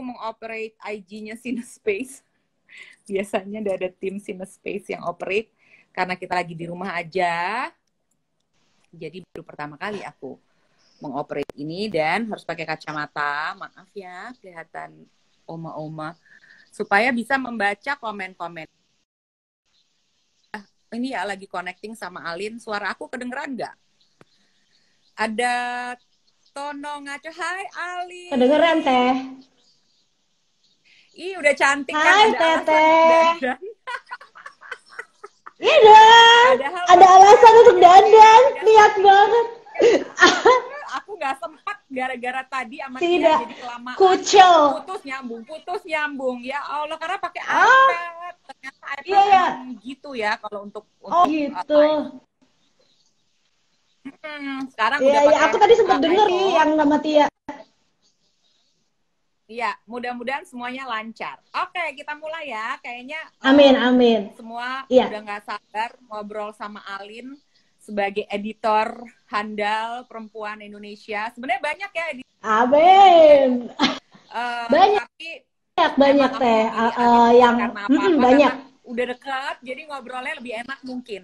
mengoperate IG-nya Cinespace. Biasanya ada tim Cinespace yang operate. Karena kita lagi di rumah aja. Jadi baru pertama kali aku mengoperate ini dan harus pakai kacamata. Maaf ya, kelihatan oma-oma. Supaya bisa membaca komen-komen. Ini ya lagi connecting sama Alin. Suara aku kedengeran nggak? Ada Tono ngaco. Hai Alin. Kedengeran Teh. Ih udah cantik kan. Hai Ada alasan untuk Teteh. dandan. Iya dong. Padahal Ada alasan untuk dandan. udah Niat banget. aku nggak sempat gara-gara tadi sama Tia Tidak. jadi kelamaan. Kucel. Putus nyambung. Ya Allah karena pakai Ah, iPad. Ternyata iPad iya ya. emang gitu ya kalau untuk Oh gitu. live. Sekarang Iya udah ya. pakai Aku tadi sempat denger nih iPhone. yang sama Tia. Iya, mudah-mudahan semuanya lancar. Oke, kita mulai ya. Kayaknya Amin amin. semua Iya. udah nggak sabar ngobrol sama Alin sebagai editor handal perempuan Indonesia. Sebenarnya banyak ya editor Amin. Banyak tapi banyak emang aku Teh. memilih Alin Yang karena apa-apa banyak. karena udah dekat, jadi ngobrolnya lebih enak mungkin.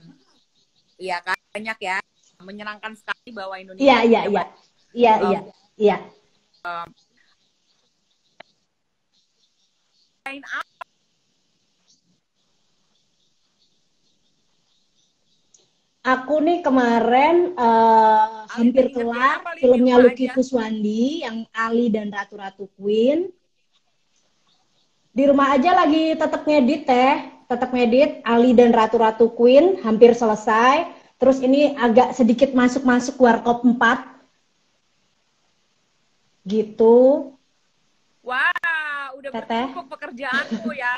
Iya kan, banyak ya. Menyenangkan sekali bahwa Indonesia Iya iya punya iya. Iya iya. Iya. lain. Aku nih kemarin hampir lagi ngerjain kelar apa, Lin, di filmnya rumah Lucky aja? Kuswandi yang Ali dan Ratu-Ratu Queen. Di rumah aja lagi tetap ngedit tetap ngedit Ali dan Ratu-Ratu Queen hampir selesai. Terus ini agak sedikit masuk Warkop 4 gitu. Wah, udah Teteh. bertumpuk pekerjaanku ya.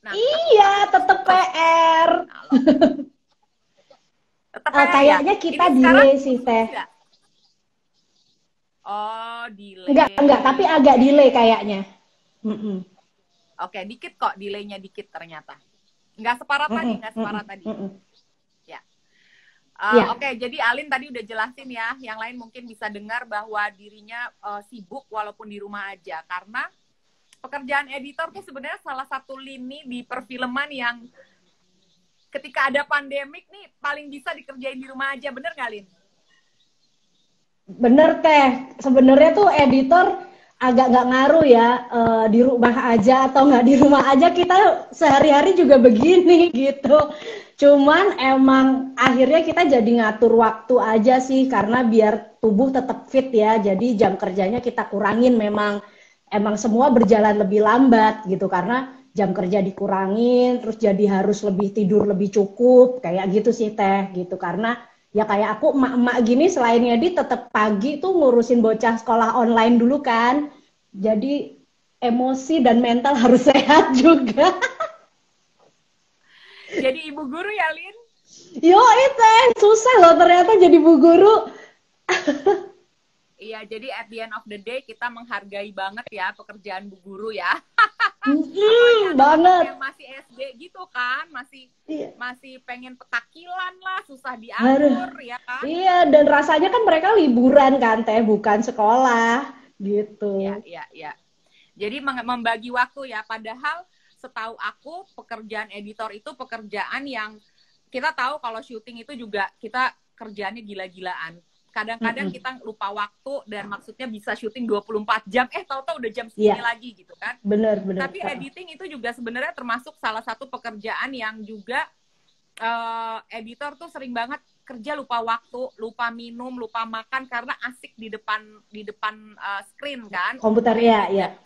Nah, Iya, tetap PR. tetap ya. Kayaknya kita ini delay sih Teh. Enggak? Oh, delay. Enggak, tapi agak delay kayaknya. Oke, dikit kok delaynya dikit ternyata. Nggak separah tadi. Ya. Ya. Oke, jadi Alin tadi udah jelasin ya. Yang lain mungkin bisa dengar bahwa dirinya sibuk walaupun di rumah aja. Karena pekerjaan editor tuh sebenarnya salah satu lini di perfilman yang ketika ada pandemik nih paling bisa dikerjain di rumah aja. Bener nggak, Lin? Bener Teh. Sebenarnya tuh editor agak nggak ngaruh ya di rumah aja atau nggak di rumah aja, kita sehari-hari juga begini gitu. Cuman emang akhirnya kita jadi ngatur waktu aja sih karena biar tubuh tetap fit ya. Jadi jam kerjanya kita kurangin, emang semua berjalan lebih lambat gitu karena jam kerja dikurangin, terus jadi harus lebih tidur lebih cukup kayak gitu sih Teh gitu. Karena ya kayak aku emak-emak gini selain ngedit tetap pagi tuh ngurusin bocah sekolah online dulu kan. Jadi emosi dan mental harus sehat juga. Jadi ibu guru ya, Lin? Yo itu susah loh ternyata jadi bu guru. Iya, jadi at the end of the day kita menghargai banget ya pekerjaan bu guru ya. Banget. Yang masih SD gitu kan, masih pengen petakilan lah, susah Aduh. diatur ya kan. Iya, dan rasanya kan mereka liburan kan Teh, bukan sekolah gitu. Iya. Jadi membagi waktu ya, padahal setahu aku pekerjaan editor itu pekerjaan yang kita tahu kalau syuting itu juga kita kerjaannya gila-gilaan. Kadang-kadang kita lupa waktu dan maksudnya bisa syuting 24 jam, tahu-tahu udah jam segini lagi gitu kan. Bener. Tapi editing itu juga sebenarnya termasuk salah satu pekerjaan yang juga editor tuh sering banget kerja lupa waktu, lupa minum, lupa makan karena asik di depan screen kan. Komputer ya.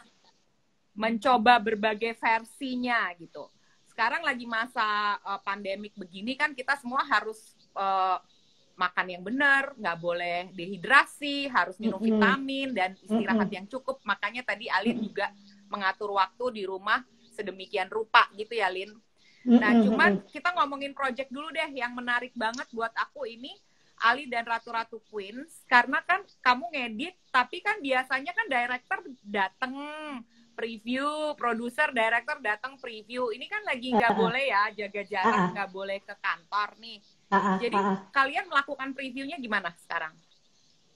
Mencoba berbagai versinya gitu. Sekarang lagi masa pandemik begini kan kita semua harus makan yang benar, nggak boleh dehidrasi, harus minum vitamin dan istirahat yang cukup. Makanya tadi Alin juga mengatur waktu di rumah sedemikian rupa gitu ya, Lin. Nah, cuman kita ngomongin project dulu deh yang menarik banget buat aku ini Ali dan Ratu-Ratu Queens, karena kan kamu ngedit, tapi kan biasanya kan director dateng preview, produser, director datang preview. Ini kan lagi nggak boleh ya, jaga jarak, nggak boleh ke kantor nih. Jadi kalian melakukan previewnya gimana sekarang?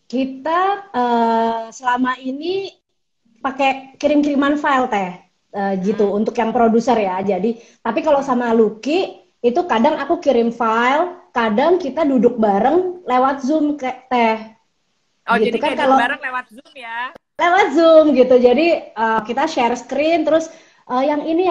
Kita selama ini pakai kirim-kiriman file teh gitu untuk yang produser ya. Jadi tapi kalau sama Lucky itu kadang aku kirim file, kadang kita duduk bareng lewat Zoom teh. Oh, gitu jadi kan kayak kalau duduk bareng lewat Zoom ya? lewat Zoom gitu. Jadi kita share screen terus yang ini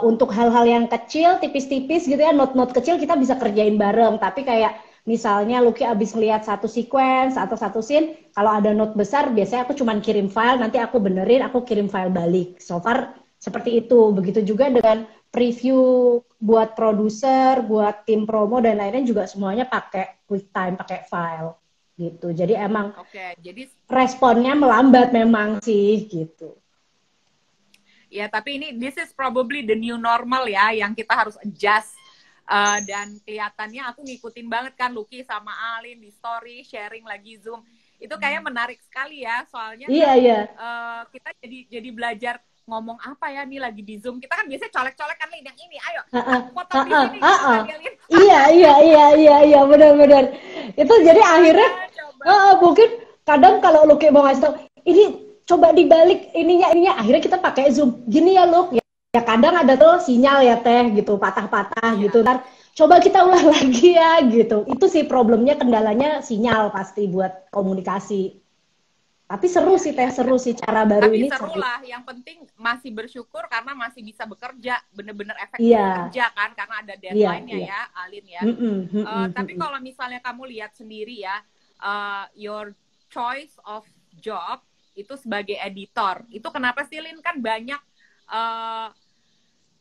untuk hal-hal yang kecil, tipis-tipis gitu ya, note-note kecil kita bisa kerjain bareng. Tapi kayak misalnya Lucky abis ngeliat satu sequence atau satu scene, kalau ada note besar biasanya aku cuman kirim file, nanti aku benerin, aku kirim file balik. So far seperti itu. Begitu juga dengan preview buat produser, buat tim promo dan lainnya juga semuanya pakai QuickTime, pakai file gitu. Jadi emang jadi responnya melambat memang sih gitu. ya, tapi ini this is probably the new normal ya, yang kita harus adjust. Dan kelihatannya aku ngikutin banget kan Lucky sama Alin di story sharing lagi Zoom. Itu kayaknya menarik sekali ya, soalnya kita jadi belajar ngomong apa ya nih lagi di Zoom. Kita kan biasanya colek-colek kan yang ini, ayo foto di sini gitu. Iya benar-benar. Itu jadi akhirnya mungkin kadang kalau Lucky mau ngasih tau ini coba dibalik ininya akhirnya kita pakai Zoom. Gini ya Luk, ya kadang ada tuh sinyal ya teh gitu patah-patah gitu. Ntar coba kita ulang lagi ya gitu. Itu sih problemnya, kendalanya sinyal pasti buat komunikasi. Tapi seru sih teh, seru sih cara baru tapi ini. Tapi seru lah, yang penting masih bersyukur karena masih bisa bekerja, bener-bener efektif kerja kan, karena ada deadline-nya ya, Alin ya. Tapi kalau misalnya kamu lihat sendiri ya, your choice of job itu sebagai editor, itu kenapa sih Lin? Kan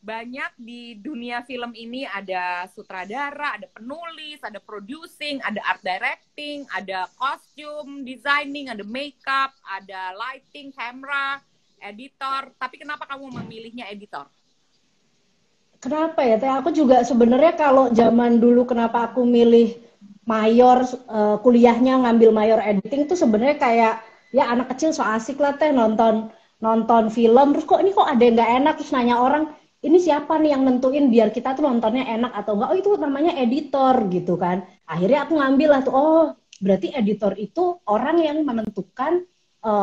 banyak di dunia film ini, ada sutradara, ada penulis, ada producing, ada art directing, ada costume designing, ada makeup, ada lighting, camera, editor. Tapi kenapa kamu memilihnya editor? Kenapa ya teh? Aku juga sebenarnya kalau zaman dulu kenapa aku milih mayor, kuliahnya ngambil mayor editing tuh sebenarnya kayak ya anak kecil so asik lah teh nonton film, terus kok ada yang nggak enak, terus nanya orang ini siapa nih yang nentuin biar kita tuh nontonnya enak atau enggak. Oh itu namanya editor gitu kan. Akhirnya aku ngambil lah tuh, oh berarti editor itu orang yang menentukan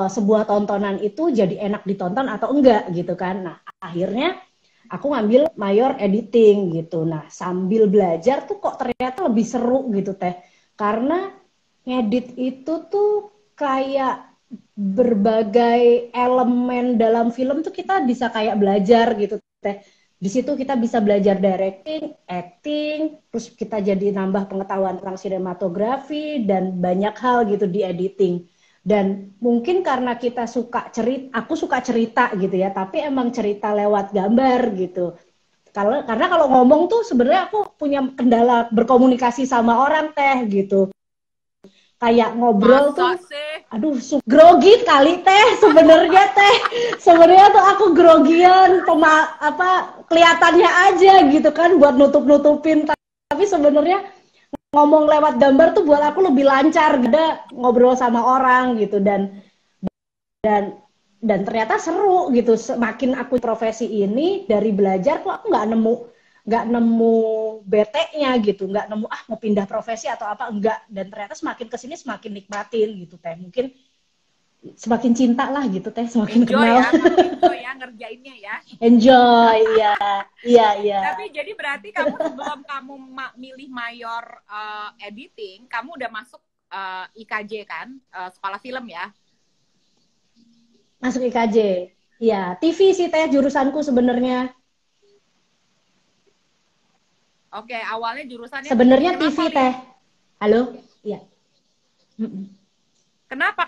sebuah tontonan itu jadi enak ditonton atau enggak gitu kan. Nah akhirnya aku ngambil mayor editing gitu. Nah sambil belajar tuh kok ternyata lebih seru gitu teh. Karena ngedit itu tuh kayak berbagai elemen dalam film tuh kita bisa kayak belajar gitu teh. Di situ kita bisa belajar directing, acting, terus kita jadi nambah pengetahuan tentang sinematografi dan banyak hal gitu di editing. Dan mungkin karena kita suka cerita, aku suka cerita gitu ya, tapi emang cerita lewat gambar gitu. Karena kalau ngomong tuh sebenarnya aku punya kendala berkomunikasi sama orang teh gitu. Kayak ngobrol tuh, aduh grogi kali teh sebenarnya teh. Sebenarnya tuh aku grogian, kelihatannya aja gitu kan buat nutup-nutupin. Tapi sebenarnya ngomong lewat gambar tuh buat aku lebih lancar, ada ngobrol sama orang gitu dan ternyata seru gitu. Semakin aku profesi ini dari belajar kok aku nggak nemu bete-nya gitu, nggak nemu mau pindah profesi atau apa, enggak. Dan ternyata semakin kesini semakin nikmatin gitu teh, mungkin semakin cinta lah gitu teh, semakin enjoy kenal. Enjoy ya ngerjainnya ya. Enjoy iya. Tapi jadi berarti kamu sebelum kamu milih mayor editing, kamu udah masuk IKJ kan, sekolah film ya? Masuk IKJ, iya. TV sih teh jurusanku sebenarnya. Oke, awalnya jurusannya sebenarnya TV teh. Halo? Iya. Kenapa?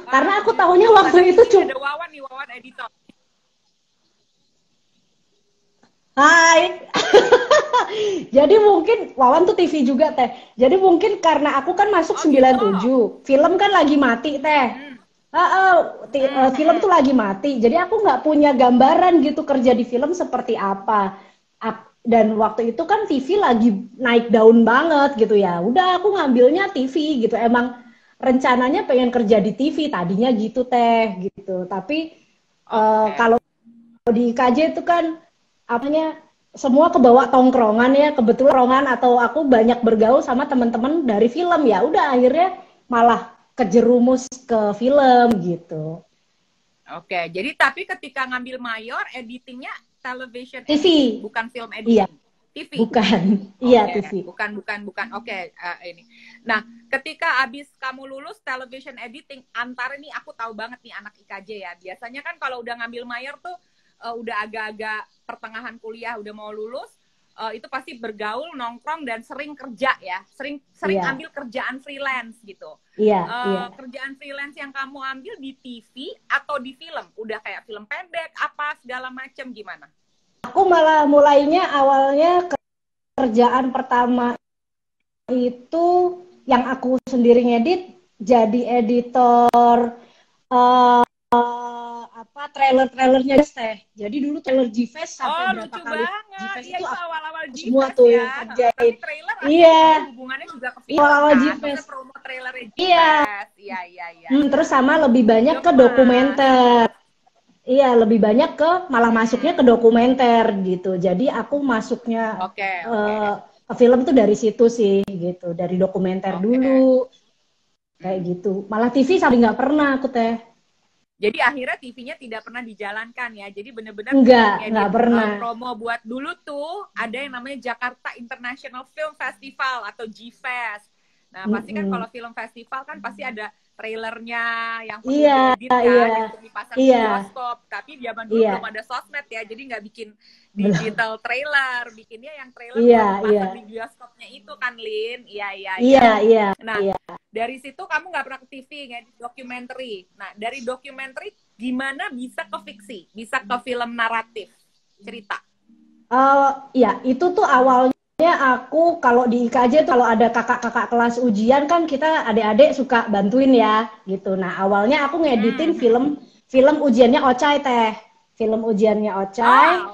Karena aku tahunya waktu itu ada Wawan editor. Hai. Jadi mungkin Wawan tuh TV juga teh. Jadi mungkin karena aku kan masuk 97. Film kan lagi mati teh. Film tuh lagi mati. Jadi aku nggak punya gambaran gitu kerja di film seperti apa. Dan waktu itu kan TV lagi naik daun banget gitu ya. Udah aku ngambilnya TV gitu. Emang rencananya pengen kerja di TV tadinya gitu teh gitu. Tapi kalau di IKJ itu kan semua kebawa tongkrongan ya, kebetulan tongkrongan atau aku banyak bergaul sama teman-teman dari film ya. Udah akhirnya malah kejerumus ke film gitu. Oke, jadi tapi ketika ngambil mayor, editingnya television TV. editing, bukan film Iya. editing. TV. Bukan. Iya, TV. Bukan. Oke, ini. Nah, ketika abis kamu lulus television editing, antara ini aku tahu banget nih anak IKJ ya. Biasanya kan kalau udah ngambil mayor tuh udah agak-agak pertengahan kuliah, udah mau lulus, itu pasti bergaul, nongkrong, dan sering kerja ya. Sering ambil kerjaan freelance gitu. Iya. Kerjaan freelance yang kamu ambil di TV atau di film? Udah kayak film pendek, apa segala macam, gimana? Aku malah mulainya awalnya kerjaan pertama itu yang aku sendiri ngedit, jadi editor trailer-trailernya teh. Jadi dulu trailer G-Fest sampai berapa kali G-Fest itu awal-awal semua tuh ya. yang kerjain. Trailer iya. Hubungannya juga ke film awal-awal kan? G-Fest. Promo trailer G-Fest. Iya. Iya. Terus sama lebih banyak ke dokumenter. Iya, lebih banyak malah masuknya ke dokumenter gitu. Jadi aku masuknya ke film tuh dari situ sih gitu, dari dokumenter dulu. Kayak gitu. Malah TV sampai nggak pernah aku teh. Jadi akhirnya TV-nya tidak pernah dijalankan ya. Jadi benar-benar nggak pernah. Promo buat dulu tuh ada yang namanya Jakarta International Film Festival atau G-Fest. Nah, pasti kan kalau film festival kan pasti ada trailernya yang perlu diedit kan, untuk dipasang di bioskop. Tapi zaman dulu belum ada sosmed ya, jadi nggak bikin digital trailer, bikinnya yang trailer dipasang di bioskopnya itu kan, Lin. Iya. Nah, dari situ kamu nggak pernah ke TV, ngedit dokumenter. Nah, dari dokumenter gimana bisa ke fiksi, bisa ke film naratif, cerita? Ya, itu tuh awalnya aku kalau di IKJ tuh kalau ada kakak-kakak kelas ujian kan kita adik-adik suka bantuin ya gitu. Nah, awalnya aku ngeditin film ujiannya Ocai teh. Film ujiannya Ocai.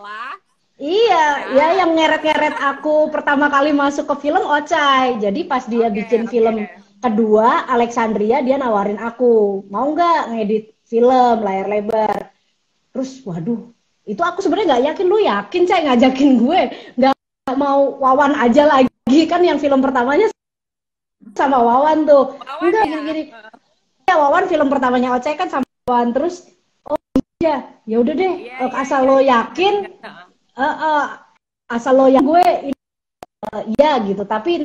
Iya, ya yang ngeret-ngeret aku pertama kali masuk ke film Ocai. Jadi pas dia bikin film kedua Alexandria, dia nawarin aku, mau nggak ngedit film layar lebar. Terus waduh, itu aku sebenarnya nggak yakin. Lu yakin Cai ngajakin gue? Nggak mau Wawan aja lagi, kan yang film pertamanya sama Wawan tuh. Enggak gini-gini. Ya Wawan film pertamanya Ocai kan sama Wawan. Terus ya udah deh, asal lo yakin, asal lo yang gue ya gitu. Tapi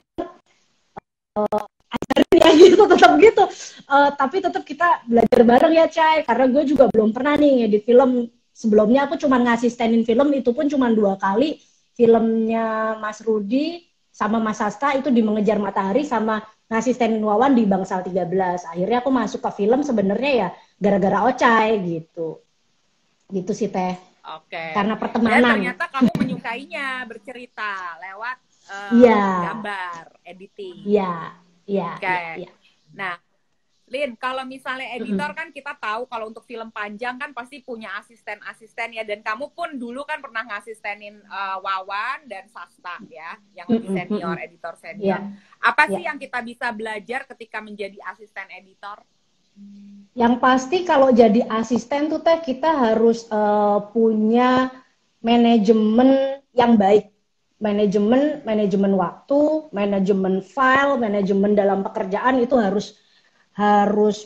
ajarin ya gitu, tetap gitu. Tapi tetap kita belajar bareng ya Cai, karena gue juga belum pernah nih ngedit film. Sebelumnya aku cuma ngasistenin film, itu pun cuma 2 kali. Filmnya Mas Rudi sama Mas Sasta itu di Mengejar Matahari, sama ngasistenin Wawan di Bangsal 13. Akhirnya aku masuk ke film sebenarnya ya gara-gara Ocai gitu. Gitu sih Teh. Karena pertemanan. Dan ternyata kamu menyukainya bercerita lewat gambar, editing. Iya. Nah, Lin, kalau misalnya editor kan kita tahu kalau untuk film panjang kan pasti punya asisten-asisten ya, dan kamu pun dulu kan pernah ngasistenin Wawan dan Sasta ya, yang lebih senior, editor senior. Apa sih yang kita bisa belajar ketika menjadi asisten editor? Yang pasti kalau jadi asisten tuh Teh, kita harus punya manajemen yang baik. Manajemen waktu, manajemen file, manajemen dalam pekerjaan itu harus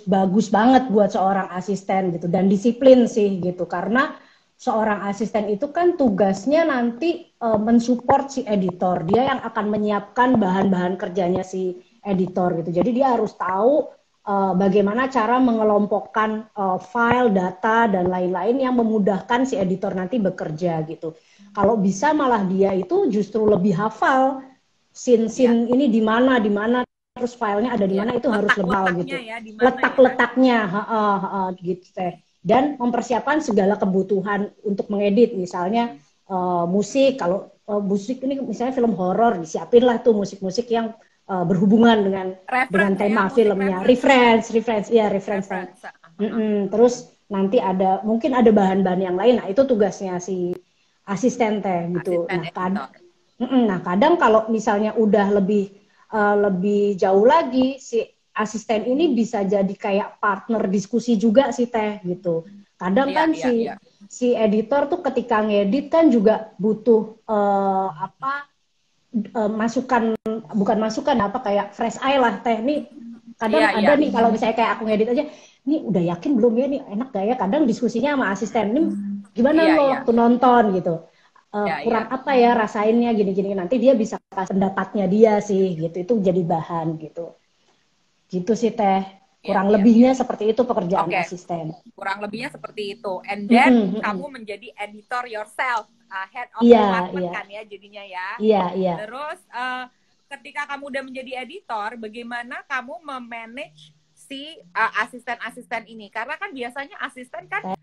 bagus banget buat seorang asisten gitu, dan disiplin sih gitu, karena seorang asisten itu kan tugasnya nanti mensupport si editor, dia yang akan menyiapkan bahan-bahan kerjanya si editor gitu. Jadi dia harus tahu bagaimana cara mengelompokkan file, data dan lain-lain yang memudahkan si editor nanti bekerja gitu. Kalau bisa malah dia itu justru lebih hafal scene ini di mana terus filenya ada di mana, itu harus lebih gitu. Ya, letak-letaknya gitu Teh. Dan mempersiapkan segala kebutuhan untuk mengedit, misalnya musik. Kalau musik ini misalnya film horor, disiapin lah tuh musik-musik yang berhubungan dengan tema filmnya. Reference. Terus nanti mungkin ada bahan-bahan yang lain. Nah, itu tugasnya si asisten Teh gitu. Nah, kadang kalau misalnya udah lebih jauh lagi, si asisten ini bisa jadi kayak partner diskusi juga sih Teh gitu. Kadang kan si editor tuh ketika ngedit kan juga butuh kayak fresh eye lah Teh. Nih kadang ada nih kalau misalnya kayak aku ngedit aja, ini udah yakin belum ya, ini enak gak ya? Kadang diskusinya sama asisten, ini gimana Iya, lo iya. waktu nonton gitu. Iya, iya. Kurang apa ya rasainnya gini-gini, nanti dia bisa kasih pendapatnya dia sih gitu, itu jadi bahan gitu. Gitu sih Teh. Iya, Kurang iya, iya. lebihnya seperti itu pekerjaan Oke, asisten. kurang lebihnya seperti itu. And Mm-mm, then mm-mm. kamu menjadi editor yourself, head of Iya, department iya, kan ya jadinya ya. iya, iya. Terus ketika kamu udah menjadi editor, bagaimana kamu memanage si asisten-asisten ini? Karena kan biasanya asisten kan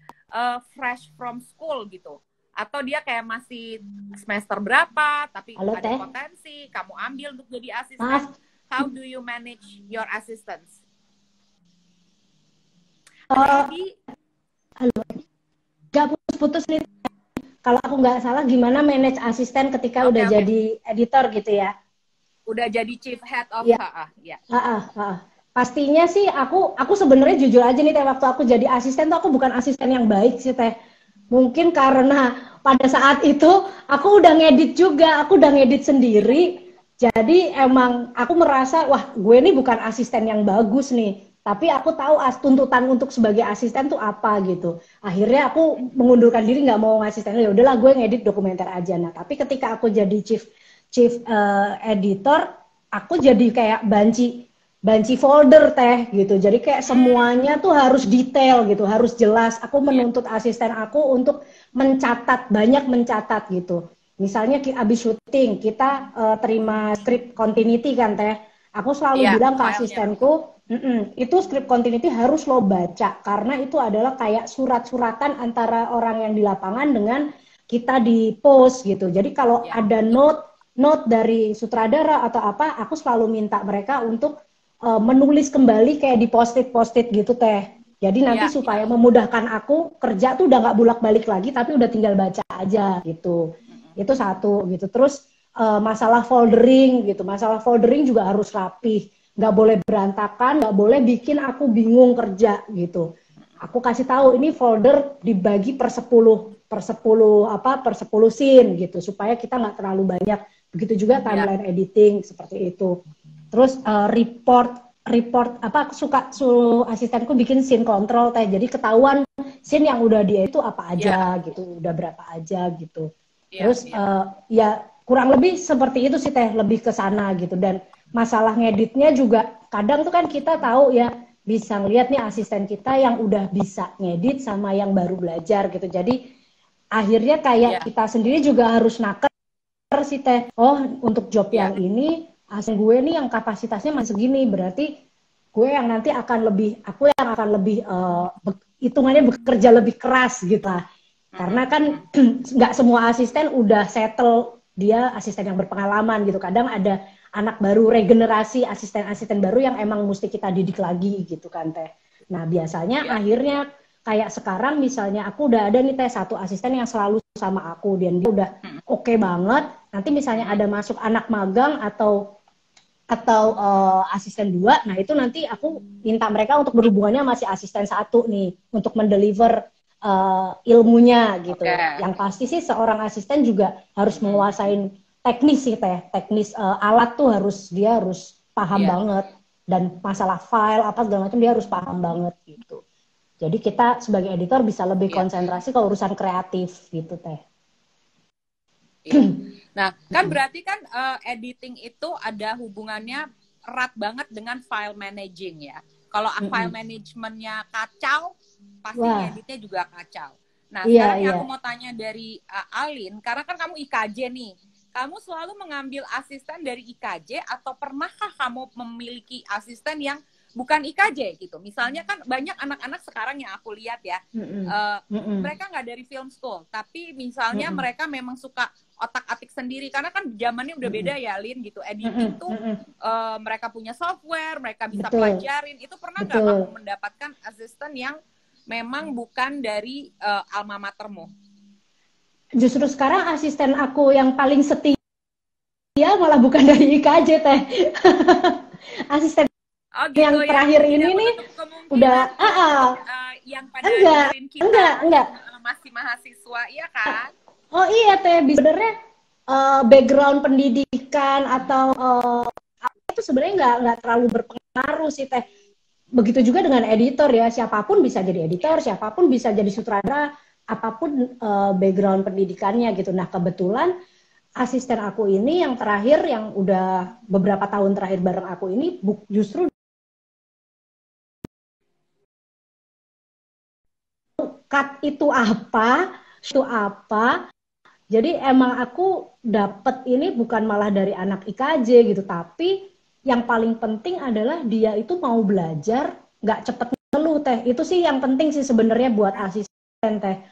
fresh from school gitu. Atau dia kayak masih semester berapa, tapi Halo ada Teh, potensi, kamu ambil untuk jadi asisten. maaf. How do you manage your assistants? Ada Uh, Edi? halo, gak putus-putus nih. Kalau aku nggak salah, gimana manage asisten ketika Oke, udah oke. jadi editor gitu ya? Udah jadi chief head of Iya, ya. pastinya sih aku sebenarnya jujur aja nih Teh, waktu aku jadi asisten tuh aku bukan asisten yang baik sih Teh. Mungkin karena pada saat itu aku udah ngedit juga, aku udah ngedit sendiri. Jadi emang aku merasa wah gue ini bukan asisten yang bagus nih. Tapi aku tahu tuntutan untuk sebagai asisten tuh apa gitu. Akhirnya aku mengundurkan diri nggak mau ngasisten. Ya udahlah gue ngedit dokumenter aja. Nah tapi ketika aku jadi chief chief editor, aku jadi kayak banci folder Teh gitu. Jadi kayak semuanya tuh harus detail gitu, harus jelas. Aku Iya. menuntut asisten aku untuk mencatat, banyak mencatat gitu. Misalnya abis syuting, kita terima script continuity kan Teh. Aku selalu Iya, bilang ke filenya. asistenku, itu script continuity harus lo baca karena itu adalah kayak surat-suratan antara orang yang di lapangan dengan kita di post gitu. Jadi kalau Iya, ada betul. note dari sutradara atau apa, aku selalu minta mereka untuk menulis kembali kayak di post-it gitu Teh. Jadi nanti Iya, iya. supaya memudahkan aku kerja tuh udah nggak bolak-balik lagi, tapi udah tinggal baca aja gitu. Itu satu gitu. Terus masalah foldering gitu, masalah foldering juga harus rapih, nggak boleh berantakan, nggak boleh bikin aku bingung kerja gitu. Aku kasih tahu ini folder dibagi per 10 scene gitu supaya kita nggak terlalu banyak. Begitu juga Iya, timeline editing seperti itu. Terus report apa suka asistenku bikin scene control Teh. Jadi ketahuan scene yang udah dia itu apa iya, aja gitu, udah berapa aja gitu. iya, Terus iya. ya kurang lebih seperti itu sih Teh, lebih ke sana gitu. Dan masalah ngeditnya juga kadang tuh kan kita tahu ya bisa ngeliat nih asisten kita yang udah bisa ngedit sama yang baru belajar gitu. Jadi akhirnya kayak Iya, kita sendiri juga harus naker sih Teh. Oh, untuk job iya, yang ini asing gue nih yang kapasitasnya masih segini, berarti gue yang nanti akan lebih, aku yang akan lebih hitungannya bekerja lebih keras gitu lah. Karena kan nggak semua asisten udah settle dia asisten yang berpengalaman gitu. Kadang ada anak baru regenerasi asisten-asisten baru yang emang mesti kita didik lagi gitu kan Teh. Nah biasanya iya. akhirnya kayak sekarang misalnya aku udah ada nih Teh satu asisten yang selalu sama aku dan dia udah oke banget. Nanti misalnya ada masuk anak magang atau asisten 2, nah itu nanti aku minta mereka untuk berhubungannya masih asisten 1 nih untuk mendeliver ilmunya Oke. gitu. Yang pasti sih seorang asisten juga harus menguasain teknis sih Teh, teknis alat tuh dia harus paham Iya, banget dan masalah file apa segala macam dia harus paham banget gitu. Jadi kita sebagai editor bisa lebih iya, konsentrasi ke urusan kreatif gitu Teh. iya. Nah, kan berarti kan editing itu ada hubungannya erat banget dengan file managing ya. Kalau file managementnya kacau, pasti Wah, ngeditnya juga kacau. Nah, iya sekarang yang iya. aku mau tanya dari Alin, karena kan kamu IKJ nih, kamu selalu mengambil asisten dari IKJ atau pernahkah kamu memiliki asisten yang bukan IKJ gitu? Misalnya kan banyak anak-anak sekarang yang aku lihat ya, mereka nggak dari film school, tapi misalnya mereka memang suka otak-atik sendiri karena kan zamannya udah beda ya Lin gitu. Editing tuh mereka punya software, mereka bisa Betul, pelajarin. Itu pernah nggak kamu betul. mendapatkan asisten yang memang bukan dari alma matermu? Justru sekarang asisten aku yang paling setia malah bukan dari IKJ Teh. Asisten Oh gitu, yang yang terakhir tidak ini nih menutup udah kemungkinan untuk yang pada enggak, dengerin kita enggak, enggak. yang masih mahasiswa, iya kan? Oh iya Teh, sebenarnya background pendidikan atau itu sebenarnya nggak terlalu berpengaruh sih Teh. begitu juga dengan editor ya, siapapun bisa jadi editor, siapapun bisa jadi sutradara, apapun background pendidikannya gitu. Nah kebetulan asisten aku ini yang terakhir, yang udah beberapa tahun terakhir bareng aku ini, justru cut itu apa. Jadi emang aku dapet ini bukan malah dari anak IKJ gitu, tapi yang paling penting adalah dia itu mau belajar, nggak cepet ngeluh teh. Itu sih yang penting sih sebenarnya buat asisten teh.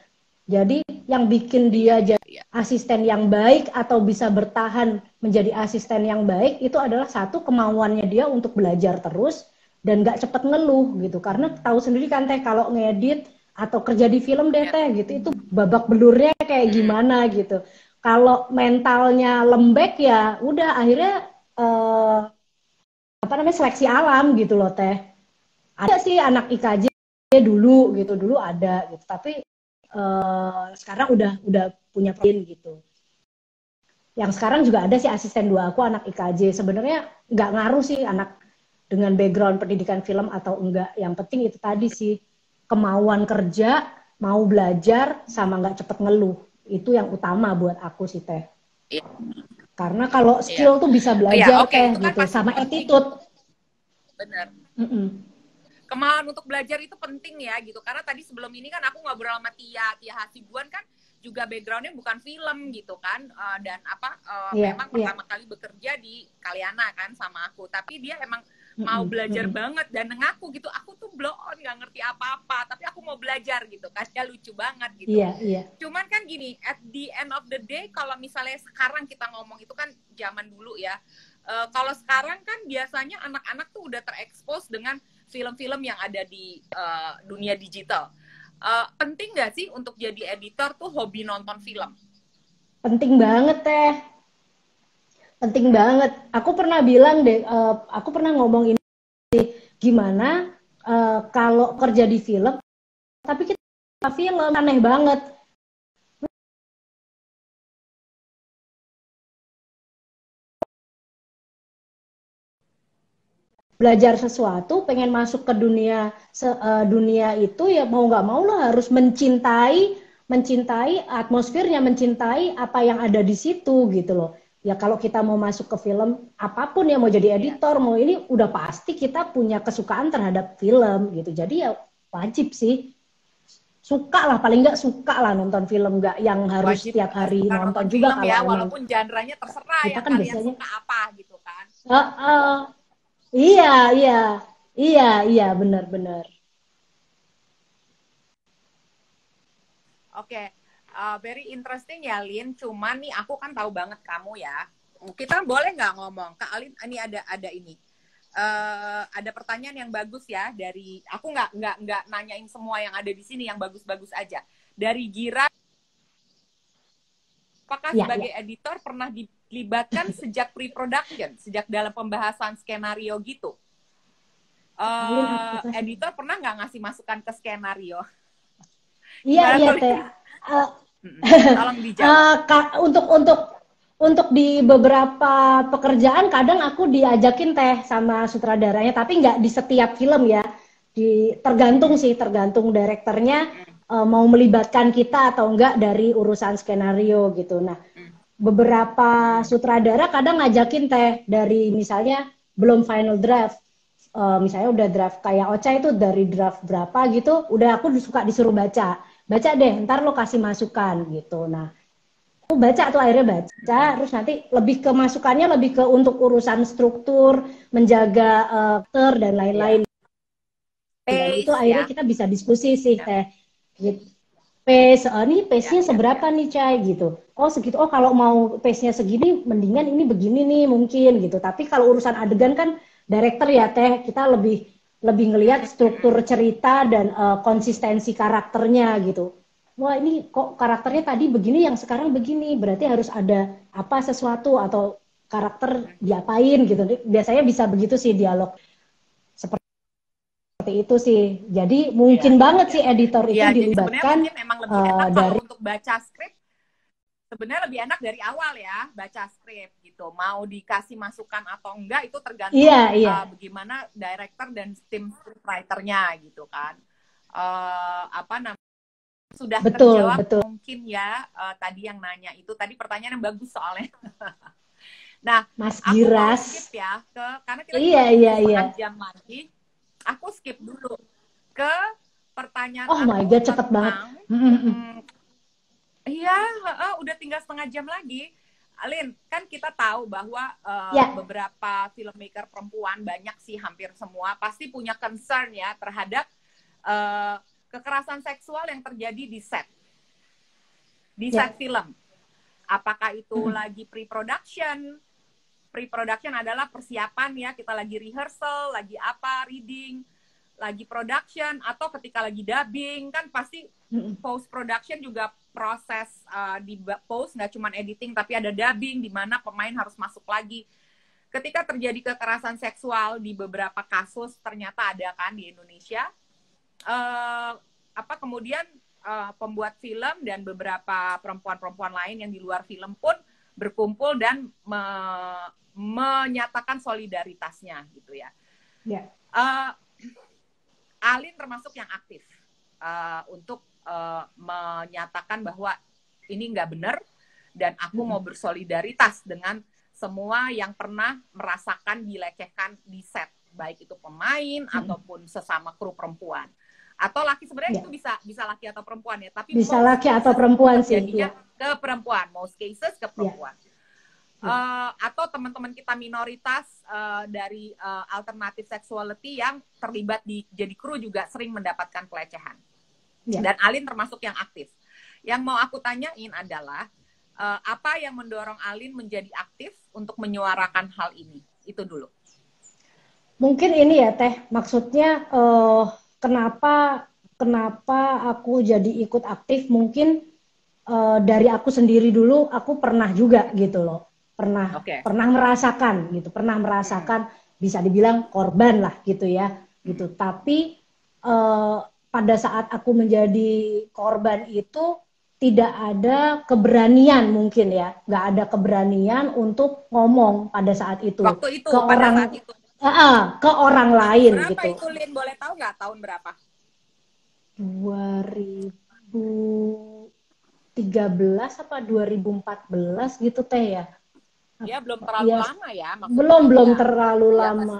Jadi yang bikin dia jadi asisten yang baik atau bisa bertahan menjadi asisten yang baik itu adalah satu, kemauannya dia untuk belajar terus dan nggak cepet ngeluh gitu. Karena tahu sendiri kan teh kalau ngedit atau kerja di film deh teh gitu, itu babak belurnya kayak gimana gitu. Kalau mentalnya lembek ya udah akhirnya apa namanya, seleksi alam gitu loh teh. Ada sih anak IKJ dulu gitu, dulu ada gitu, tapi sekarang udah punya pin gitu. Yang sekarang juga ada sih asisten dua aku anak IKJ. Sebenarnya nggak ngaruh sih anak dengan background pendidikan film atau enggak. Yang penting itu tadi sih, kemauan kerja, mau belajar, sama nggak cepet ngeluh. Itu yang utama buat aku sih teh. Iya. Karena kalau Iya. skill tuh bisa Oh ya, belajar oke, teh itu kan gitu, pasti sama penting. attitude. Bener. Mm-mm. Kemauan untuk belajar itu penting ya gitu. Karena tadi sebelum ini kan aku ngobrol sama Tia Hasibuan kan juga backgroundnya bukan film gitu kan. Dan memang pertama kali bekerja di Kaliana kan sama aku. Tapi dia emang mau belajar banget dan ngaku gitu, aku tuh blow on, nggak ngerti apa-apa, tapi aku mau belajar gitu kan. Ya lucu banget gitu. Cuman kan gini, at the end of the day, kalau misalnya sekarang kita ngomong itu kan zaman dulu ya. Kalau sekarang kan biasanya anak-anak tuh udah terekspos dengan film-film yang ada di dunia digital. Penting nggak sih untuk jadi editor tuh hobi nonton film? Penting banget teh. Penting banget. Aku pernah bilang deh, aku pernah ngomong ini, gimana kalau kerja di film, tapi kita film aneh banget. Belajar sesuatu, pengen masuk ke dunia itu ya mau nggak mau lo harus mencintai atmosfernya, mencintai apa yang ada di situ gitu loh. Ya kalau kita mau masuk ke film apapun ya, mau jadi editor, mau ini, udah pasti kita punya kesukaan terhadap film gitu. Jadi ya wajib sih, suka lah, paling nggak suka lah nonton film, nggak yang harus wajib setiap hari nonton juga film kalau ya, emang walaupun genre-nya terserah kita yang kan kalian biasanya suka apa gitu kan. iya iya iya iya benar-benar. Oke, very interesting ya Lin. Cuman nih aku kan tahu banget kamu ya. Kita boleh nggak ngomong? Kak Alin, ini ada ini. Ada pertanyaan yang bagus ya dari aku, nggak nanyain semua yang ada di sini, yang bagus-bagus aja. Dari Gira, apakah sebagai editor pernah dilibatkan sejak pre-production, sejak dalam pembahasan skenario gitu? Editor pernah nggak ngasih masukan ke skenario? Iya teh. Tolong dijawab. Untuk di beberapa pekerjaan kadang aku diajakin teh sama sutradaranya, tapi nggak di setiap film ya. Tergantung direkturnya mau melibatkan kita atau enggak dari urusan skenario gitu. Nah, beberapa sutradara kadang ngajakin teh dari misalnya belum final draft. Misalnya udah draft kayak Ocha itu dari draft berapa gitu, udah aku suka disuruh baca deh, ntar lo kasih masukan gitu. Nah, aku baca tuh, akhirnya baca, terus nanti lebih ke masukannya lebih ke untuk urusan struktur, menjaga aktor dan lain-lain. Dan itu akhirnya kita bisa diskusi sih teh. Gitu. Pace-nya seberapa nih Cai gitu. Oh segitu. Oh kalau mau pace-nya segini, mendingan ini begini nih mungkin gitu. Tapi kalau urusan adegan kan director ya teh, kita lebih ngelihat struktur cerita dan konsistensi karakternya gitu. Wah ini kok karakternya tadi begini, yang sekarang begini, berarti harus ada apa sesuatu atau karakter diapain gitu. Biasanya bisa begitu sih dialog. Seperti itu sih. Jadi mungkin banget sih editor itu dilibatkan. Jadi memang lebih enak kalau untuk baca skrip. Sebenarnya lebih enak dari awal ya, baca skrip gitu. gitu. Mau dikasih masukan atau enggak itu tergantung bagaimana director dan tim scriptwriter-nya gitu kan. Apa namanya, sudah terjawab mungkin ya tadi yang nanya itu, tadi pertanyaan yang bagus soalnya. Nah, Mas aku mau Giras. skip ya karena kita setengah jam lagi. Aku skip dulu ke pertanyaan my God, cepet banget. Iya, udah tinggal setengah jam lagi. Alin, kan kita tahu bahwa beberapa filmmaker perempuan, banyak sih, hampir semua, pasti punya concern ya terhadap kekerasan seksual yang terjadi di set film. Apakah itu lagi pre-production adalah persiapan ya, kita lagi rehearsal, lagi apa, reading, lagi production, atau ketika lagi dubbing, kan pasti post production juga proses di post, nggak cuma editing tapi ada dubbing di mana pemain harus masuk lagi. Ketika terjadi kekerasan seksual di beberapa kasus ternyata ada kan di Indonesia, kemudian pembuat film dan beberapa perempuan-perempuan lain yang di luar film pun berkumpul dan menyatakan solidaritasnya gitu ya. Alin termasuk yang aktif untuk menyatakan bahwa ini nggak benar dan aku mau bersolidaritas dengan semua yang pernah merasakan dilecehkan di set, baik itu pemain ataupun sesama kru perempuan atau laki, sebenarnya itu bisa laki atau perempuan ya, tapi bisa laki atau perempuan sih ke perempuan, most cases ke perempuan. Atau teman-teman kita minoritas dari alternative sexuality yang terlibat jadi kru juga sering mendapatkan pelecehan. Dan Alin termasuk yang aktif. Yang mau aku tanyain adalah apa yang mendorong Alin menjadi aktif untuk menyuarakan hal ini? Itu dulu. Mungkin ini ya Teh, maksudnya kenapa aku jadi ikut aktif, mungkin dari aku sendiri dulu, aku pernah juga gitu loh, pernah merasakan bisa dibilang korban lah gitu ya, gitu. Tapi pada saat aku menjadi korban itu tidak ada keberanian, mungkin ya, nggak ada keberanian untuk ngomong pada saat itu. Waktu itu, pada saat itu. Ke orang lain. Berapa gitu. Itu Lin, boleh tahu nggak tahun berapa? 2013 apa 2014 gitu Teh ya. Ya belum terlalu lama ya maksudnya. Belum terlalu lama.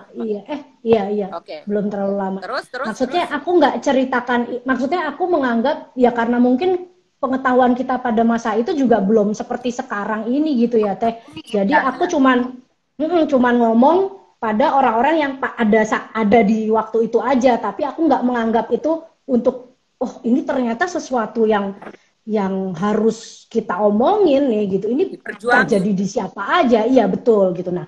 Iya. Belum terlalu lama. Terus maksudnya aku nggak ceritakan, maksudnya aku menganggap ya karena mungkin pengetahuan kita pada masa itu juga belum seperti sekarang ini gitu ya Teh. Jadi aku cuman ngomong pada orang-orang yang ada di waktu itu aja, tapi aku nggak menganggap itu untuk ini ternyata sesuatu yang harus kita omongin nih gitu. Ini terjadi di siapa aja, iya betul gitu. Nah,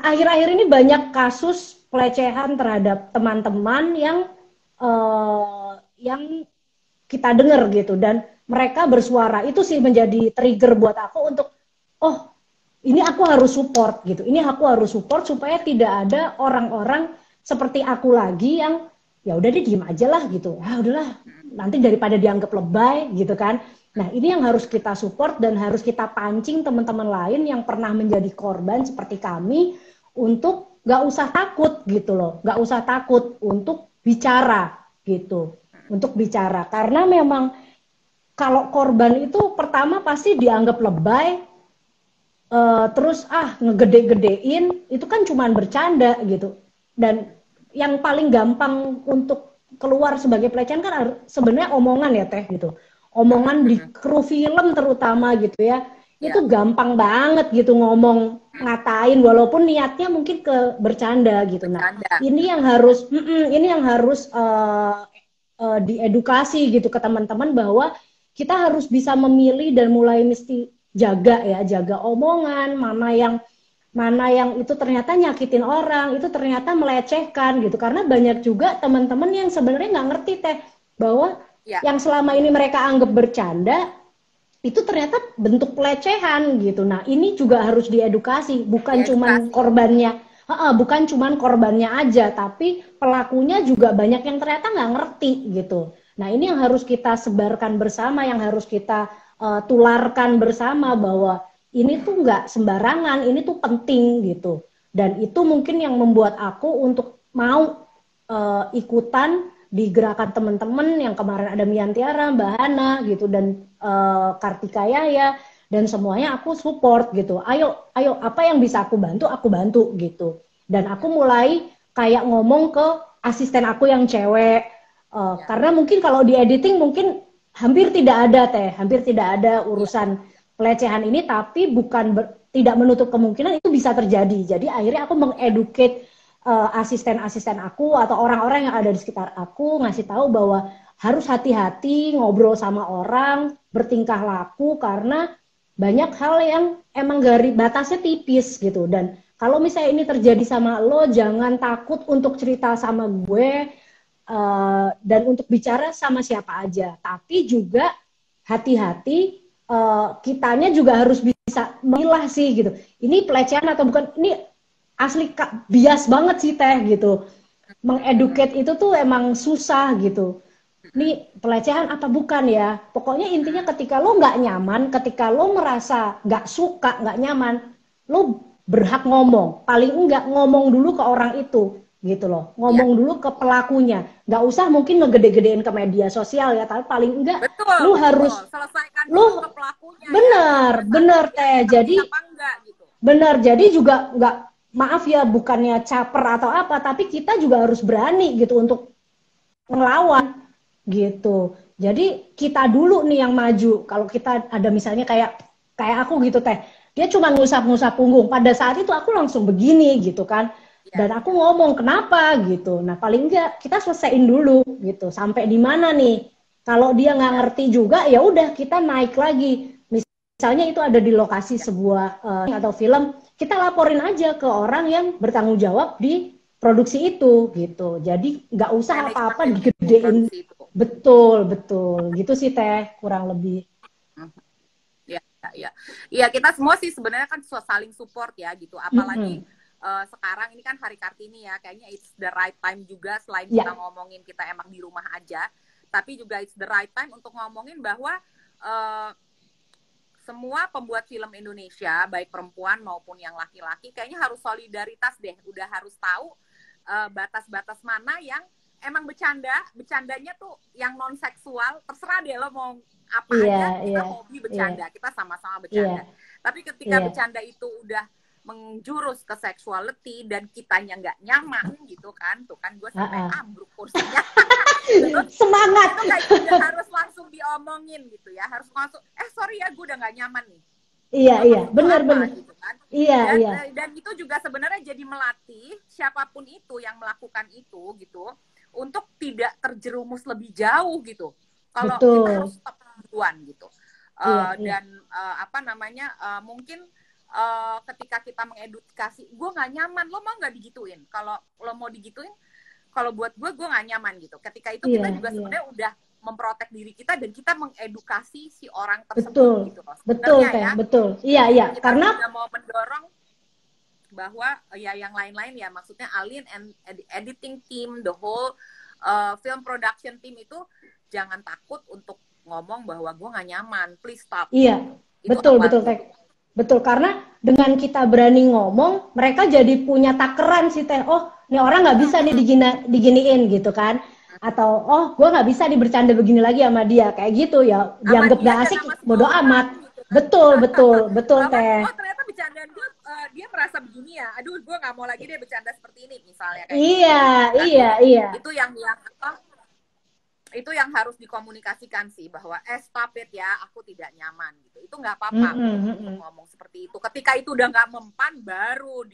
akhir-akhir ini banyak kasus pelecehan terhadap teman-teman yang kita dengar gitu, dan mereka bersuara. Itu sih menjadi trigger buat aku untuk ini aku harus support gitu. Ini aku harus support supaya tidak ada orang-orang seperti aku lagi yang ya udah deh diem aja lah gitu. Udahlah, nanti daripada dianggap lebay gitu kan. Nah, ini yang harus kita support dan harus kita pancing teman-teman lain yang pernah menjadi korban seperti kami untuk nggak usah takut gitu loh. Nggak usah takut untuk bicara gitu. Untuk bicara. Karena memang kalau korban itu pertama pasti dianggap lebay, terus ngegede-gedein, itu kan cuman bercanda gitu. Dan yang paling gampang untuk keluar sebagai pelecehan kan sebenarnya omongan ya Teh gitu. Omongan di kru film terutama gitu ya. Itu gampang banget gitu ngomong, ngatain walaupun niatnya mungkin ke bercanda gitu. Nah, ini yang harus diedukasi gitu ke teman-teman bahwa kita harus bisa memilih dan mulai mesti jaga omongan, mana yang itu ternyata nyakitin orang, itu ternyata melecehkan gitu. Karena banyak juga teman-teman yang sebenarnya nggak ngerti Teh bahwa yang selama ini mereka anggap bercanda itu ternyata bentuk pelecehan gitu. Nah, ini juga harus diedukasi, bukan cuman korbannya aja, tapi pelakunya juga banyak yang ternyata nggak ngerti gitu. Nah, ini yang harus kita sebarkan bersama, yang harus kita tularkan bersama bahwa ini tuh nggak sembarangan, ini tuh penting gitu. Dan itu mungkin yang membuat aku untuk mau ikutan di gerakan teman-teman yang kemarin ada Miantiara, Mbak Hana gitu, dan Kartika Yaya, dan semuanya aku support gitu. Ayo apa yang bisa aku bantu gitu. Dan aku mulai kayak ngomong ke asisten aku yang cewek, karena mungkin kalau di editing mungkin hampir tidak ada urusan pelecehan ini, tapi bukan tidak menutup kemungkinan itu bisa terjadi. Jadi akhirnya aku mengeducate asisten-asisten aku atau orang-orang yang ada di sekitar aku, ngasih tahu bahwa harus hati-hati ngobrol sama orang, bertingkah laku, karena banyak hal yang emang garis batasnya tipis gitu. Dan kalau misalnya ini terjadi sama lo, jangan takut untuk cerita sama gue, dan untuk bicara sama siapa aja. Tapi juga hati-hati, kitanya juga harus bisa memilah sih gitu. Ini pelecehan atau bukan, ini asli bias banget sih Teh gitu. Mengeduket itu tuh emang susah gitu. Ini pelecehan apa bukan ya? Pokoknya intinya ketika lo nggak nyaman, ketika lo merasa nggak suka, nggak nyaman, lo berhak ngomong. Paling enggak ngomong dulu ke orang itu, gitu loh. Ngomong dulu ke pelakunya. Nggak usah mungkin ngegede-gedein ke media sosial ya, tapi paling enggak lo harus, selesaikan dulu ke lo pelakunya benar, ya, benar Teh. Jadi apa enggak gitu. benar, jadi juga nggak, maaf ya bukannya caper atau apa, tapi kita juga harus berani gitu untuk ngelawan gitu. Jadi kita dulu nih yang maju. Kalau kita ada misalnya kayak aku gitu Teh, dia cuma ngusap-ngusap punggung. Pada saat itu aku langsung begini gitu kan. Dan aku ngomong kenapa gitu. Nah paling enggak kita selesaiin dulu gitu. Sampai di mana nih? Kalau dia nggak ngerti juga, ya udah kita naik lagi. Misalnya itu ada di lokasi sebuah atau film, kita laporin aja ke orang yang bertanggung jawab di produksi itu gitu. Jadi nggak usah apa-apa digedein. Betul, gitu sih Teh, kurang lebih. Ya kita semua sih sebenarnya kan saling support ya gitu. Apalagi sekarang ini kan Hari Kartini ya, kayaknya it's the right time juga, selain kita ngomongin kita emang di rumah aja, tapi juga it's the right time untuk ngomongin bahwa semua pembuat film Indonesia, baik perempuan maupun yang laki-laki, kayaknya harus solidaritas deh. Udah harus tahu batas-batas mana yang emang bercandanya tuh yang non seksual. Terserah deh lo mau apa aja, kita hobi bercanda, kita sama-sama bercanda. Tapi ketika bercanda itu udah menjurus ke sexuality dan kitanya nggak nyaman gitu kan, tuh kan gue sampai ambruk kursinya. Semangat. Itu kayak gitu, harus langsung diomongin gitu ya, harus langsung sorry ya gue udah nggak nyaman nih. Iya benar gitu kan. Dan itu juga sebenarnya jadi melatih siapapun itu yang melakukan itu gitu untuk tidak terjerumus lebih jauh gitu. Kalau kita harus stop duluan gitu. Dan apa namanya, mungkin ketika kita mengedukasi, gue nggak nyaman, lo mau nggak digituin? Kalau lo mau digituin, kalau buat gue nggak nyaman gitu. Ketika itu kita juga sebenarnya udah memprotek diri kita dan kita mengedukasi si orang tersebut gitu loh. Betul Teh, betul. Iya. Kita karena juga mau mendorong bahwa ya yang lain-lain ya, maksudnya Alin and editing team, the whole film production team itu jangan takut untuk ngomong bahwa gue nggak nyaman, please stop. Iya, betul Teh. Betul, karena dengan kita berani ngomong, mereka jadi punya takeran sih Teh. Oh, ini orang nggak bisa nih diginiin gitu kan. Atau, oh, gue nggak bisa nih bercanda begini lagi sama dia. Kayak gitu ya, dianggap gak asik, bodo amat. Gitu kan. Betul Teh. Oh, ternyata bercandaan gue, dia merasa begini ya. Aduh, gue nggak mau lagi dia bercanda seperti ini, misalnya. Kayak Iya. Itu yang harus dikomunikasikan sih, bahwa stop it ya, aku tidak nyaman gitu. Itu nggak apa-apa untuk ngomong seperti itu. Ketika itu udah nggak mempan, baru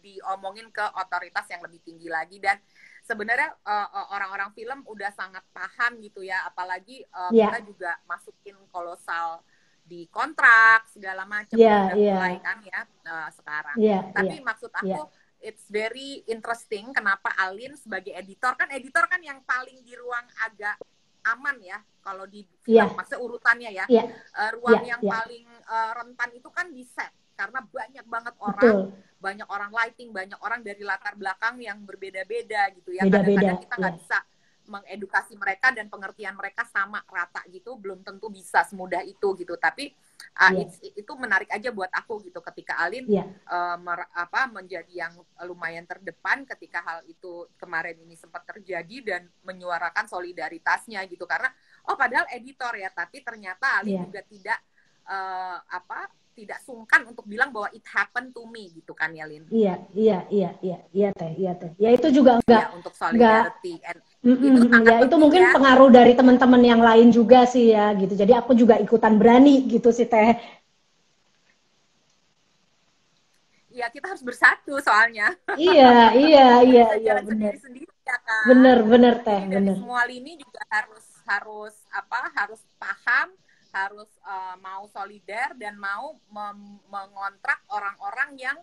diomongin ke otoritas yang lebih tinggi lagi. Dan sebenarnya orang-orang film udah sangat paham gitu ya, apalagi kita juga masukin kolosal di kontrak segala macam, udah mulai kan ya sekarang. Tapi maksud aku it's very interesting kenapa Alin sebagai editor kan yang paling di ruang agak aman ya kalau di film, maksudnya urutannya ya. Ruang yang paling rentan itu kan di set, karena banyak banget orang, banyak orang lighting, banyak orang dari latar belakang yang berbeda-beda gitu ya. Kadang-kadang kita nggak bisa mengedukasi mereka dan pengertian mereka sama rata gitu, belum tentu bisa semudah itu gitu. Tapi itu menarik aja buat aku gitu, ketika Alin menjadi yang lumayan terdepan ketika hal itu kemarin ini sempat terjadi dan menyuarakan solidaritasnya gitu. Karena padahal editor ya, tapi ternyata Alin juga tidak sungkan untuk bilang bahwa it happened to me gitu kan ya, Lin. Iya teh. Ya itu juga untuk solidarity itu mungkin pengaruh dari teman-teman yang lain juga sih ya gitu. Jadi aku juga ikutan berani gitu sih teh. Iya, kita harus bersatu soalnya. Iya benar. Sendiri ya kan. Bener teh, bener. Semua lini juga harus paham, harus mau solider dan mau mengontrak orang-orang yang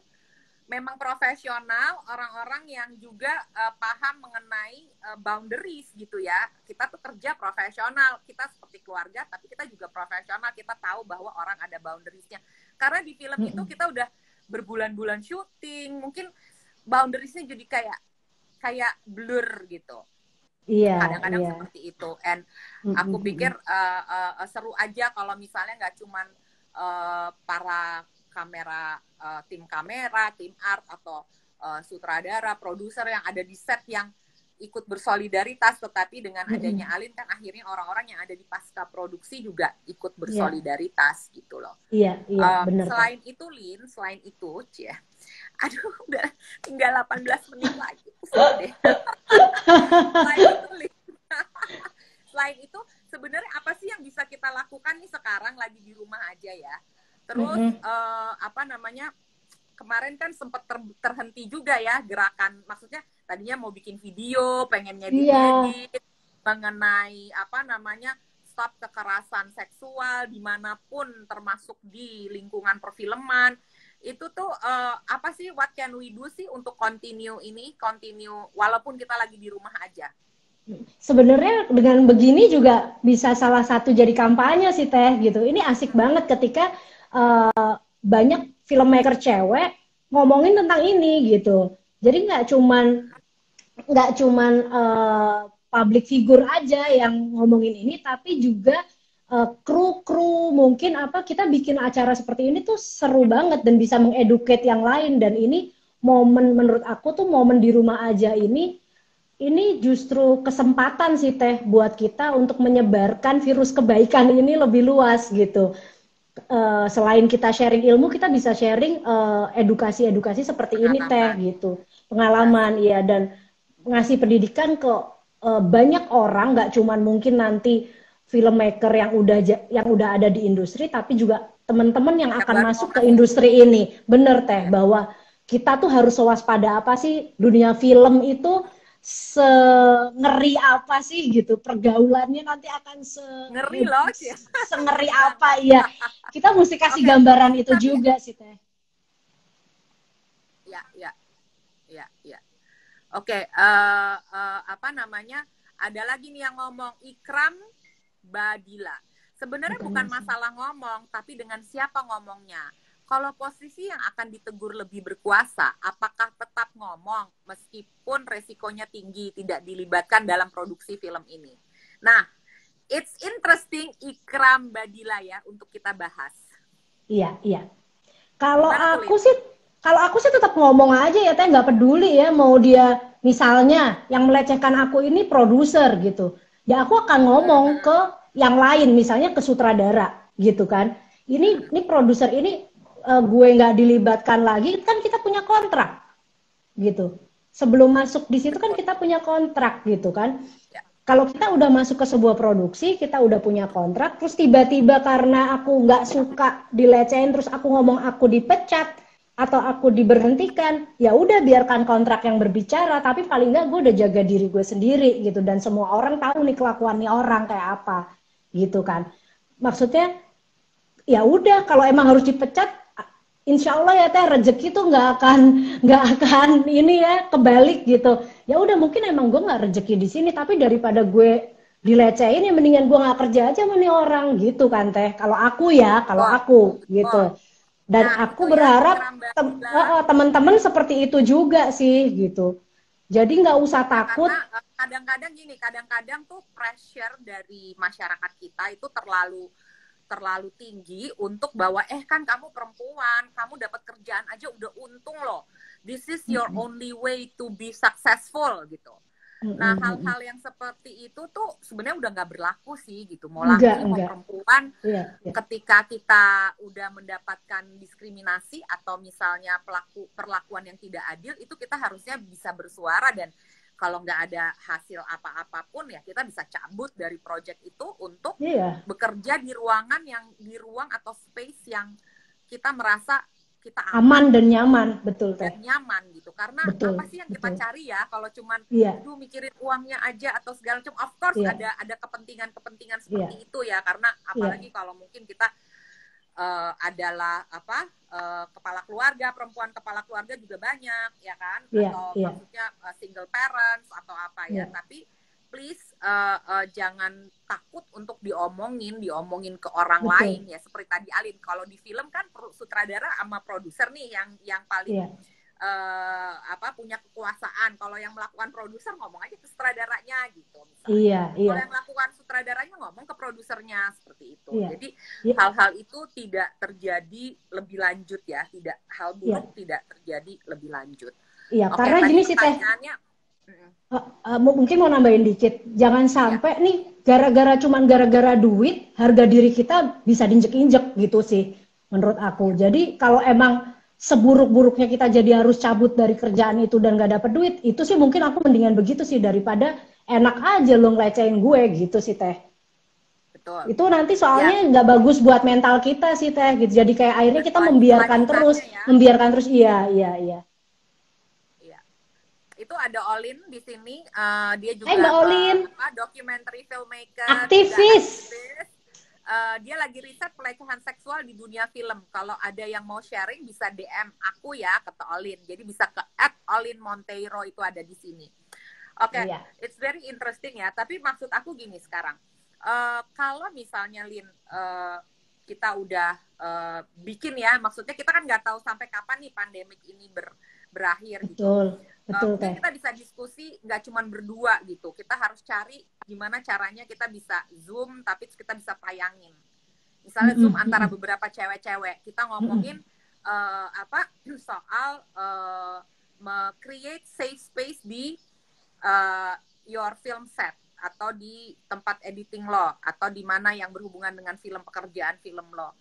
memang profesional, orang-orang yang juga paham mengenai boundaries gitu ya. Kita tuh kerja profesional, kita seperti keluarga, tapi kita juga profesional, kita tahu bahwa orang ada boundariesnya. Karena di film itu kita udah berbulan-bulan syuting, mungkin boundariesnya jadi kayak blur gitu. Kadang-kadang seperti itu. And aku pikir seru aja kalau misalnya nggak cuman para tim kamera, tim art, atau sutradara, produser yang ada di set yang ikut bersolidaritas, tetapi dengan adanya Alin kan akhirnya orang-orang yang ada di pasca produksi juga ikut bersolidaritas gitu loh. Iya, benar. Selain itu, Lin, aduh, udah tinggal 18 menit lagi. Selain itu, sebenarnya apa sih yang bisa kita lakukan nih sekarang lagi di rumah aja ya? Terus kemarin kan sempat terhenti juga ya gerakan, maksudnya tadinya mau bikin video, pengen ngedit mengenai stop kekerasan seksual dimanapun, termasuk di lingkungan perfilman. Itu tuh apa sih, what can we do sih untuk continue walaupun kita lagi di rumah aja? Sebenarnya dengan begini juga bisa salah satu jadi kampanye sih teh gitu. Ini asik banget ketika banyak filmmaker cewek ngomongin tentang ini gitu. Jadi nggak cuman public figure aja yang ngomongin ini, tapi juga kru mungkin kita bikin acara seperti ini tuh seru banget dan bisa mengeduket yang lain. Dan ini menurut aku tuh momen di rumah aja ini justru kesempatan sih teh buat kita untuk menyebarkan virus kebaikan ini lebih luas gitu. Selain kita sharing ilmu, kita bisa sharing edukasi seperti ini teh gitu, pengalaman ya, dan ngasih pendidikan ke banyak orang, nggak cuman mungkin nanti filmmaker yang udah ada di industri, tapi juga teman-teman yang akan masuk ke industri ini. Bener teh, bahwa kita tuh harus waspada apa sih, dunia film itu ngeri apa sih gitu, pergaulannya nanti akan ngeri loh ya. Sengeri apa ya, kita mesti kasih gambaran itu juga sih teh. Ya. Oke, ada lagi nih yang ngomong, Ikram Badila. Sebenarnya bukan masalah ngomong, tapi dengan siapa ngomongnya. Kalau posisi yang akan ditegur lebih berkuasa, apakah tetap ngomong meskipun resikonya tinggi tidak dilibatkan dalam produksi film ini? Nah, it's interesting, Ikram Badila ya, untuk kita bahas. Iya. Kalau aku sih tetap ngomong aja ya teh, nggak peduli ya mau dia misalnya yang melecehkan aku ini produser gitu. Ya aku akan ngomong ke yang lain, misalnya ke sutradara gitu kan. Ini produser ini gue nggak dilibatkan lagi, kan kita punya kontrak gitu. Sebelum masuk di situ kan kita punya kontrak gitu kan. Kalau kita udah masuk ke sebuah produksi, kita udah punya kontrak, terus tiba-tiba karena aku nggak suka dilecehin, terus aku ngomong aku dipecat atau aku diberhentikan, ya udah biarkan kontrak yang berbicara, tapi paling nggak gue udah jaga diri gue sendiri gitu, dan semua orang tahu nih kelakuannya orang kayak apa gitu kan. Maksudnya ya udah, kalau emang harus dipecat, insya Allah ya teh, rezeki tuh nggak akan ini ya kebalik gitu. Ya udah, mungkin emang gue nggak rezeki di sini, tapi daripada gue dilecehin ya mendingan gue nggak kerja aja sama nih orang gitu kan teh. Kalau aku gitu. Dan aku berharap teman-teman seperti itu juga sih gitu. Jadi nggak usah Ya, takut. karena kadang-kadang gini, kadang-kadang tuh pressure dari masyarakat kita itu terlalu terlalu tinggi untuk bahwa kan kamu perempuan, kamu dapat kerjaan aja udah untung loh. This is your only way to be successful gitu. Nah, hal-hal yang seperti itu tuh sebenarnya udah nggak berlaku sih gitu. Mau laki, mau perempuan, ketika kita udah mendapatkan diskriminasi atau misalnya perlakuan yang tidak adil, itu kita harusnya bisa bersuara, dan kalau nggak ada hasil apa-apapun ya kita bisa cabut dari project itu untuk bekerja di ruang atau space yang kita merasa kita aman dan nyaman, betul Teh. Dan nyaman gitu, karena apa sih yang kita cari ya kalau cuman mikirin uangnya aja atau segala macam. Of course ada kepentingan seperti itu ya, karena apalagi kalau mungkin kita adalah kepala keluarga, perempuan kepala keluarga juga banyak ya kan, atau maksudnya single parents atau apa ya. Tapi please jangan takut untuk diomongin ke orang lain ya, seperti tadi Alin. Kalau di film kan sutradara sama produser nih yang paling punya kekuasaan. Kalau yang melakukan produser ngomong aja ke sutradaranya gitu misalnya. Kalau yang melakukan sutradaranya ngomong ke produsernya, seperti itu. Jadi hal-hal itu tidak terjadi lebih lanjut ya, hal buruk tidak terjadi lebih lanjut. Karena gini sih Teh. Mungkin mau nambahin dikit, jangan sampai nih gara-gara duit, harga diri kita bisa diinjek-injek gitu sih menurut aku. Jadi kalau emang seburuk-buruknya kita jadi harus cabut dari kerjaan itu dan gak dapet duit, itu sih mungkin aku mendingan begitu sih daripada enak aja lo ngelecehin gue gitu sih Teh. Betul. Itu nanti soalnya nggak bagus buat mental kita sih Teh gitu. Jadi kayak akhirnya kita membiarkan terus, iya. Itu ada Olin di sini, dia juga documentary filmmaker, aktivis. Dia lagi riset pelecehan seksual di dunia film. Kalau ada yang mau sharing bisa DM aku ya, kata Olin. Jadi bisa ke @olinmonteiro, itu ada di sini. Oke, it's very interesting ya. Tapi maksud aku gini sekarang, kalau misalnya Lin, kita udah bikin ya, maksudnya kita kan nggak tahu sampai kapan nih pandemik ini berakhir gitu. Mungkin kita bisa diskusi nggak cuma berdua gitu. Kita harus cari gimana caranya kita bisa Zoom tapi kita bisa tayangin. Misalnya Zoom antara beberapa cewek-cewek. Kita ngomongin soal create safe space di your film set atau di tempat editing lo, atau di mana yang berhubungan dengan pekerjaan film lo.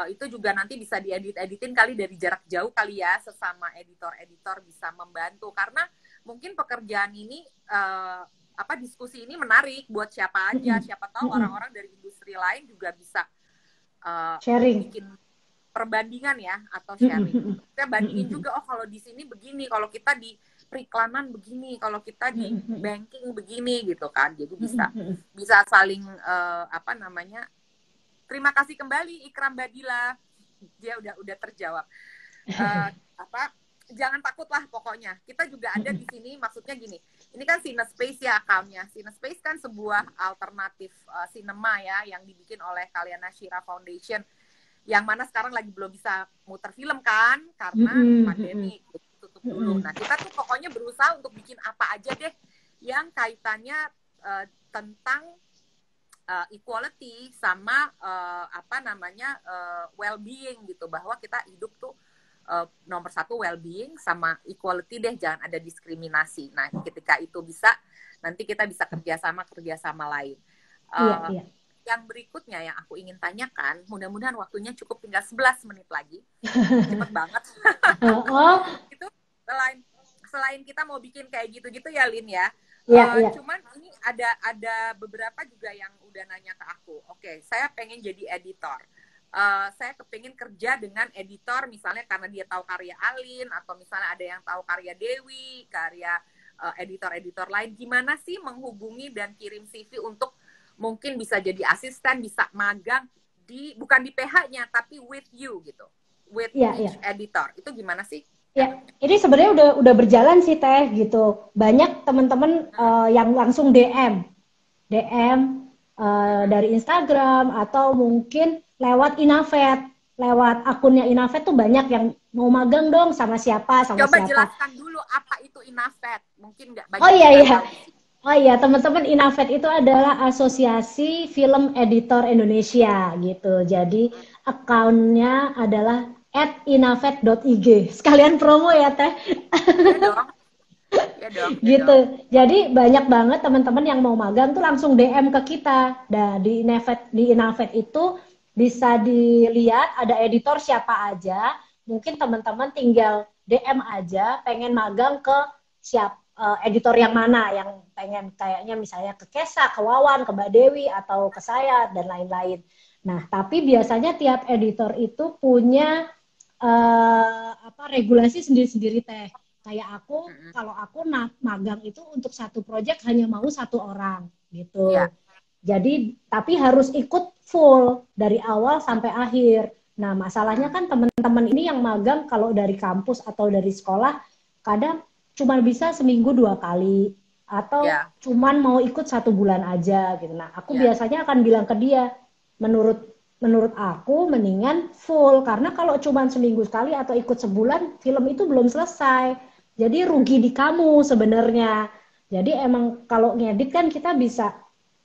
Itu juga nanti bisa dieditin kali dari jarak jauh kali ya, sesama editor bisa membantu, karena mungkin pekerjaan ini diskusi ini menarik buat siapa aja, siapa tahu orang-orang dari industri lain juga bisa sharing, bikin perbandingan ya, atau sharing. Kita bandingin juga, kalau di sini begini, kalau kita di periklanan begini, kalau kita di banking begini gitu kan. Jadi bisa saling Terima kasih kembali Ikram Badila, dia udah terjawab. Jangan takut lah pokoknya. Kita juga ada di sini, maksudnya gini. Ini kan Cinespace ya account-nya. Cinespace kan sebuah alternatif sinema ya, yang dibikin oleh Kalyana Shira Foundation, yang mana sekarang lagi belum bisa muter film kan, karena pandemi tutup dulu. Nah, kita tuh pokoknya berusaha untuk bikin apa aja deh yang kaitannya tentang equality sama well-being gitu, bahwa kita hidup tuh nomor satu well-being sama equality deh, jangan ada diskriminasi. Nah, ketika itu bisa, nanti kita bisa kerjasama lain. Yang berikutnya yang aku ingin tanyakan, mudah-mudahan waktunya cukup, tinggal 11 menit lagi, cepet banget. Itu selain kita mau bikin kayak gitu-gitu ya Lin ya. Cuman ini ada beberapa juga yang udah nanya ke aku. Oke, saya pengen jadi editor. Saya kepengen kerja dengan editor, misalnya karena dia tahu karya Alin, atau misalnya ada yang tahu karya Dewi, karya editor-editor lain. Gimana sih menghubungi dan kirim CV untuk mungkin bisa jadi asisten, bisa magang bukan di PH-nya, tapi with you gitu, with each editor. Itu gimana sih? Ya, ini sebenarnya udah berjalan sih Teh gitu. Banyak teman-teman yang langsung DM dari Instagram, atau mungkin lewat Inavet lewat akunnya Inafet tuh banyak yang mau magang dong sama siapa, sama Coba siapa. jelaskan dulu apa itu Inafet. Mungkin nggak Oh banyak iya yang nggak iya. tahu. Oh iya, teman-teman Inafet itu adalah Asosiasi Film Editor Indonesia gitu. Jadi akunnya adalah @inafet.ig. Sekalian promo ya Teh. Iya dong, iya dong, iya Gitu. dong. Jadi banyak banget teman-teman yang mau magang tuh langsung DM ke kita. Nah, di Inafet itu bisa dilihat ada editor siapa aja. Mungkin teman-teman tinggal DM aja pengen magang ke editor yang mana yang pengen kayaknya misalnya ke Kesa, ke Wawan, ke Mbak Dewi atau ke saya dan lain-lain. Nah, tapi biasanya tiap editor itu punya regulasi sendiri-sendiri Teh. Kayak aku, kalau aku magang itu untuk satu project hanya mau satu orang Iya. gitu. Jadi tapi harus ikut full dari awal sampai akhir. Nah masalahnya kan teman-teman ini yang magang kalau dari kampus atau dari sekolah kadang cuma bisa seminggu 2 kali atau Ya, cuman mau ikut 1 bulan aja gitu. Nah aku ya, biasanya akan bilang ke dia, menurut menurut aku mendingan full karena kalau cuma seminggu sekali atau ikut sebulan film itu belum selesai. Jadi rugi di kamu sebenarnya. Jadi emang kalau ngedit kan kita bisa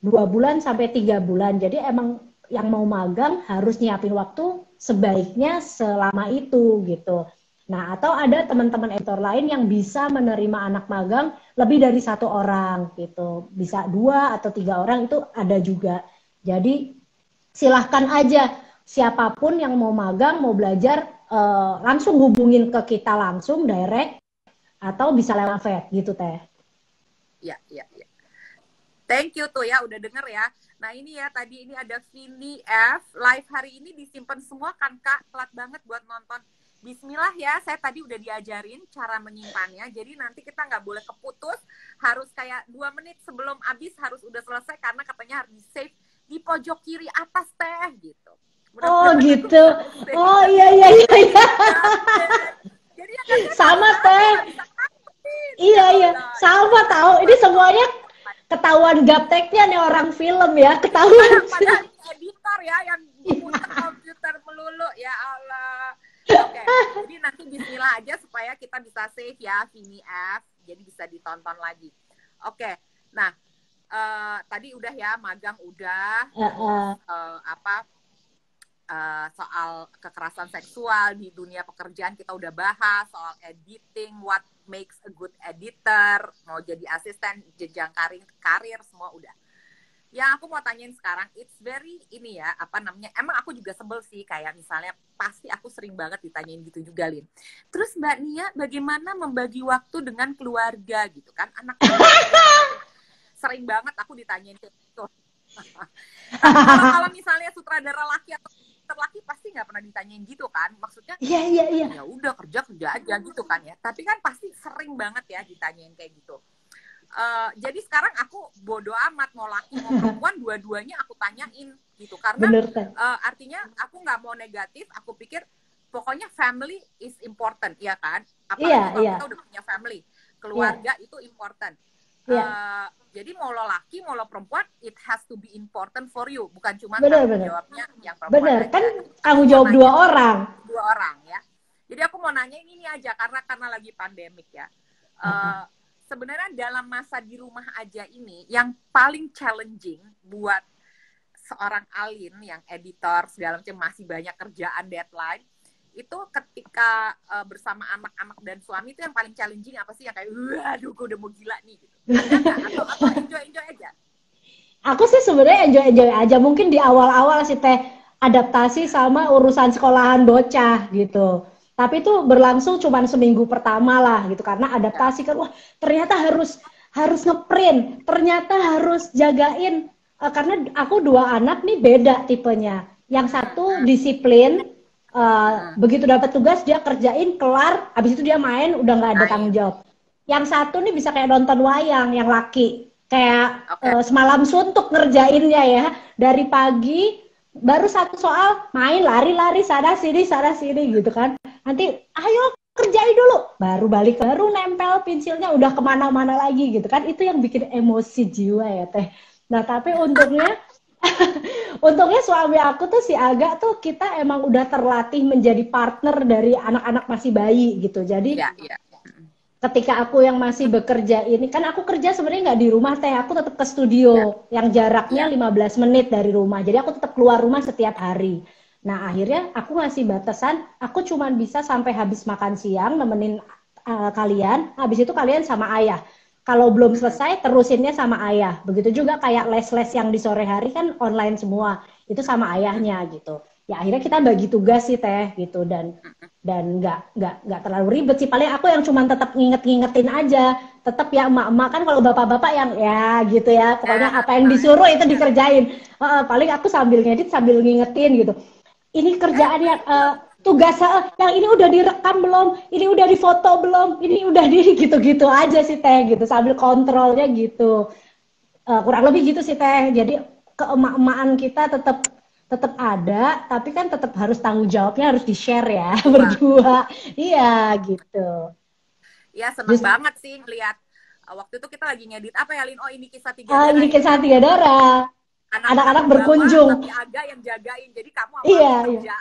2 bulan sampai 3 bulan. Jadi emang yang mau magang harus nyiapin waktu sebaiknya selama itu gitu. Nah, atau ada teman-teman editor lain yang bisa menerima anak magang lebih dari 1 orang gitu. Bisa 2 atau 3 orang itu ada juga. Jadi silahkan aja siapapun yang mau magang, mau belajar, langsung hubungin ke kita langsung direct atau bisa lewat vet gitu Teh. ya, ya, ya. Thank you tuh ya, udah denger ya. Nah ini ya, tadi ini ada Vini F. Live hari ini disimpan semua kan Kak? Telat banget buat nonton. Bismillah ya, saya tadi udah diajarin cara menyimpannya. Jadi nanti kita nggak boleh keputus. Harus kayak 2 menit sebelum habis harus udah selesai. Karena katanya harus di-save di pojok kiri atas Teh gitu. Oh Mudah-mudahan aku gitu. bisa save. Oh iya iya iya. iya. Jadi ya kan Sama harus Teh. nggak bisa ngapain. Iya Ya iya. Allah. Sama tahu. Ini semuanya ketahuan gapteknya nih orang film ya. Ketahuan. Padahal editor ya yang muter komputer melulu ya Allah. Oke, jadi nanti bismillah aja supaya kita bisa save ya Vini F. Jadi bisa ditonton lagi. Oke, nah tadi udah ya magang udah, terus soal kekerasan seksual di dunia pekerjaan kita udah bahas, soal editing, what makes a good editor, mau jadi asisten, jenjang karir semua udah. Yang aku mau tanyain sekarang, it's very ini ya, apa namanya, emang aku juga sebel sih, kayak misalnya pasti aku sering banget ditanyain gitu juga, Lin. Terus Mbak Nia, bagaimana membagi waktu dengan keluarga gitu kan? Sering banget aku ditanyain gitu. Kalau misalnya sutradara laki atau laki pasti nggak pernah ditanyain gitu kan? Maksudnya, Iya. ya udah kerja aja gitu kan ya. Tapi kan pasti sering banget ya ditanyain kayak gitu. Jadi sekarang aku bodo amat mau laki mau perempuan dua-duanya aku tanyain gitu karena artinya aku nggak mau negatif, aku pikir pokoknya family is important ya kan, apalagi kalau kita udah punya family, keluarga itu important. Jadi mau lo laki mau lo perempuan it has to be important for you, bukan cuma tanggung jawabnya yang perempuan. Bener aja. kan tanggung jawab dua orang ya. Jadi aku mau nanya ini aja karena lagi pandemik ya. Sebenarnya dalam masa di rumah aja ini, yang paling challenging buat seorang Alin yang editor segala macam masih banyak kerjaan deadline, itu ketika bersama anak-anak dan suami itu yang paling challenging apa sih, yang kayak aduh gue udah mau gila nih gitu. Ada nggak atau enjoy aja? Aku sih sebenarnya enjoy aja, mungkin di awal-awal sih Teh adaptasi sama urusan sekolahan bocah gitu. Tapi itu berlangsung cuma seminggu pertama lah gitu karena adaptasi kan, wah ternyata harus ngeprint, ternyata harus jagain karena aku 2 anak nih beda tipenya. Yang satu disiplin, begitu dapat tugas dia kerjain kelar, habis itu dia main udah nggak ada tanggung jawab. Yang satu nih bisa kayak nonton wayang, yang laki kayak semalam suntuk ngerjainnya ya, dari pagi baru satu soal main lari-lari sana sini gitu kan. Nanti ayo kerjain dulu, baru balik, baru nempel pensilnya udah kemana-mana lagi gitu kan. Itu yang bikin emosi jiwa ya Teh. Nah tapi Untungnya suami aku tuh si Aga tuh kita emang udah terlatih menjadi partner dari anak-anak masih bayi gitu. Jadi Iya, iya. ketika aku yang masih bekerja ini, kan aku kerja sebenarnya nggak di rumah teh, aku tetap ke Iya, studio yang jaraknya iya. 15 menit dari rumah. Jadi aku tetap keluar rumah setiap hari. Nah akhirnya aku ngasih batasan, aku cuma bisa sampai habis makan siang nemenin kalian, habis itu kalian sama ayah. Kalau belum selesai terusinnya sama ayah. Begitu juga kayak les-les yang di sore hari kan online semua, itu sama ayahnya gitu. Ya akhirnya kita bagi tugas sih teh gitu, dan nggak terlalu ribet sih, paling aku yang cuma tetap ngingetin aja, tetap ya emak-emak kan, kalau bapak-bapak yang ya gitu ya, pokoknya Ya, apa yang disuruh itu dikerjain. Paling aku sambil ngedit sambil ngingetin gitu, ini kerjaan yang tugas yang ini udah direkam belum, ini udah difoto belum, ini udah di gitu-gitu aja sih teh gitu, sambil kontrolnya gitu. Kurang lebih gitu sih teh, jadi keemak-emakan kita tetap tetap ada, tapi kan tetap harus tanggung jawabnya harus di-share ya berdua. berdua. Iya gitu. Ya, seneng Just, banget sih ngeliat. Waktu itu kita lagi ngedit apa ya, Lin? Oh, ini kisah tiga darah ini ya. kisah tiga darah. Anak-anak Anak-anak di bawah, tapi berkunjung. Aga yang jagain. Jadi kamu Iya, awalnya iya. kerja.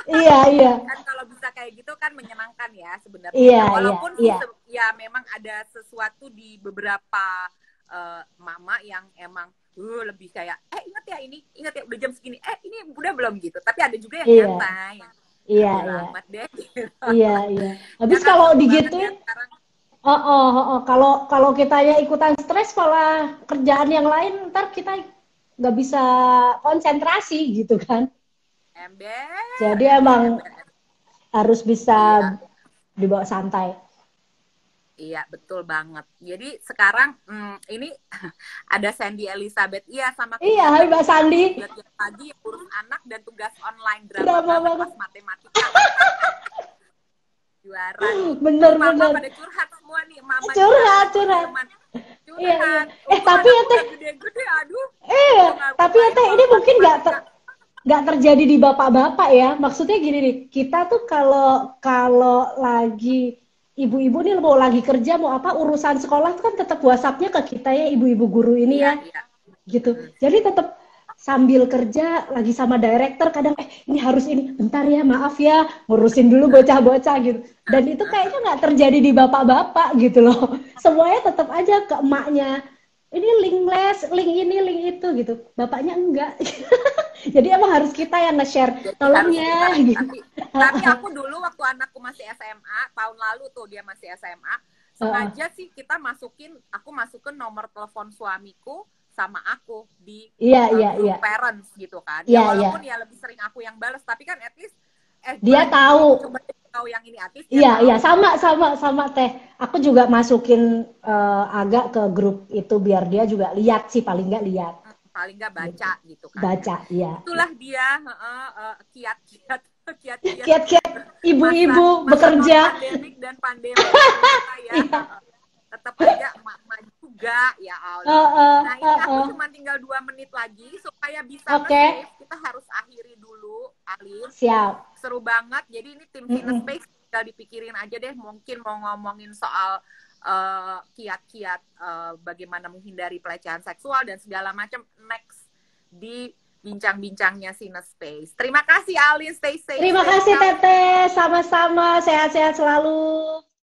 Iya, iya. Kan kalau bisa kayak gitu kan menyenangkan ya sebenarnya Iya, ya. iya, Walaupun sih iya. ya memang ada sesuatu di beberapa mama yang emang lebih kayak ingat ya ini, ingat ya udah jam segini, ini udah belum gitu. Tapi ada juga yang Iya, nyantai, yang iya, bodo iya. amat deh gitu. Iya, iya. Ya Habis kan kalau seru banget ya digituin, sekarang. kalau kalau kita ya ikutan stres, malah kerjaan yang lain ntar kita nggak bisa konsentrasi gitu kan. Ember, Jadi ember, emang ember, ember. harus bisa Iya, dibawa santai. iya betul banget. Jadi sekarang ini ada Sandy Elizabeth, iya sama Iya, hai kegiatan Mbak ini aku Sandi. juga tiap pagi urus anak dan tugas online, drama Drama banget banget. pas matematika. Juara nih. Nih mama Bener-bener. pada curhat semua nih, mama Dina Curhat, dan Om curhat. Hilman. Iya, iya. Curhat. Untung Tapi ya anakku teh, udah gede-gede, aduh. tapi ya Kebayang teh kalau ini mungkin matematika. nggak terjadi di bapak-bapak ya. Maksudnya gini nih, kita tuh kalau kalau lagi ibu-ibu nih mau lagi kerja mau apa urusan sekolah tuh kan tetap WhatsApp-nya ke kita ya, ibu-ibu guru ini Iya, ya iya. gitu. Jadi tetap sambil kerja lagi sama director kadang ini harus ini bentar ya maaf ya ngurusin dulu bocah-bocah gitu, dan itu kayaknya nggak terjadi di bapak-bapak gitu loh. Semuanya tetap aja ke emaknya, ini link les, link ini link itu gitu, bapaknya enggak. Jadi emang harus kita yang nge-share, Jadi tolong harus kita, ya gitu. tapi aku dulu waktu anakku masih SMA, tahun lalu tuh dia masih SMA, sengaja sih kita aku masukin nomor telepon suamiku sama aku di Iya, iya, grup iya. parents gitu kan. Ya Iya, iya. walaupun ya lebih sering aku yang balas, tapi kan at least Dia bulan ini tahu. coba tahu yang ini, at least dia Iya, iya, tahu sama, gitu kan. sama, sama teh. Aku juga masukin agak ke grup itu biar dia juga lihat sih, paling nggak lihat. Paling nggak Gitu. baca gitu kan ya. Baca, iya. Itulah dia kiat-kiat kiat-kiat Kiat-kiat masa ibu-ibu masa non bekerja. pandemik dan pandemik ternyata ya. Iya. Tetap aja emak-emak juga ya Allah. Nah ini aku cuma tinggal 2 menit lagi supaya bisa Oke, nge-save, kita harus akhiri dulu, Alin. siap. Seru banget. Jadi ini tim Cinespace tinggal dipikirin aja deh, mungkin mau ngomongin soal kiat-kiat bagaimana menghindari pelecehan seksual dan segala macam next di bincang-bincangnya Cinespace. Terima kasih Alin, stay safe, Terima stay kasih healthy. Teteh, sama-sama, sehat-sehat selalu.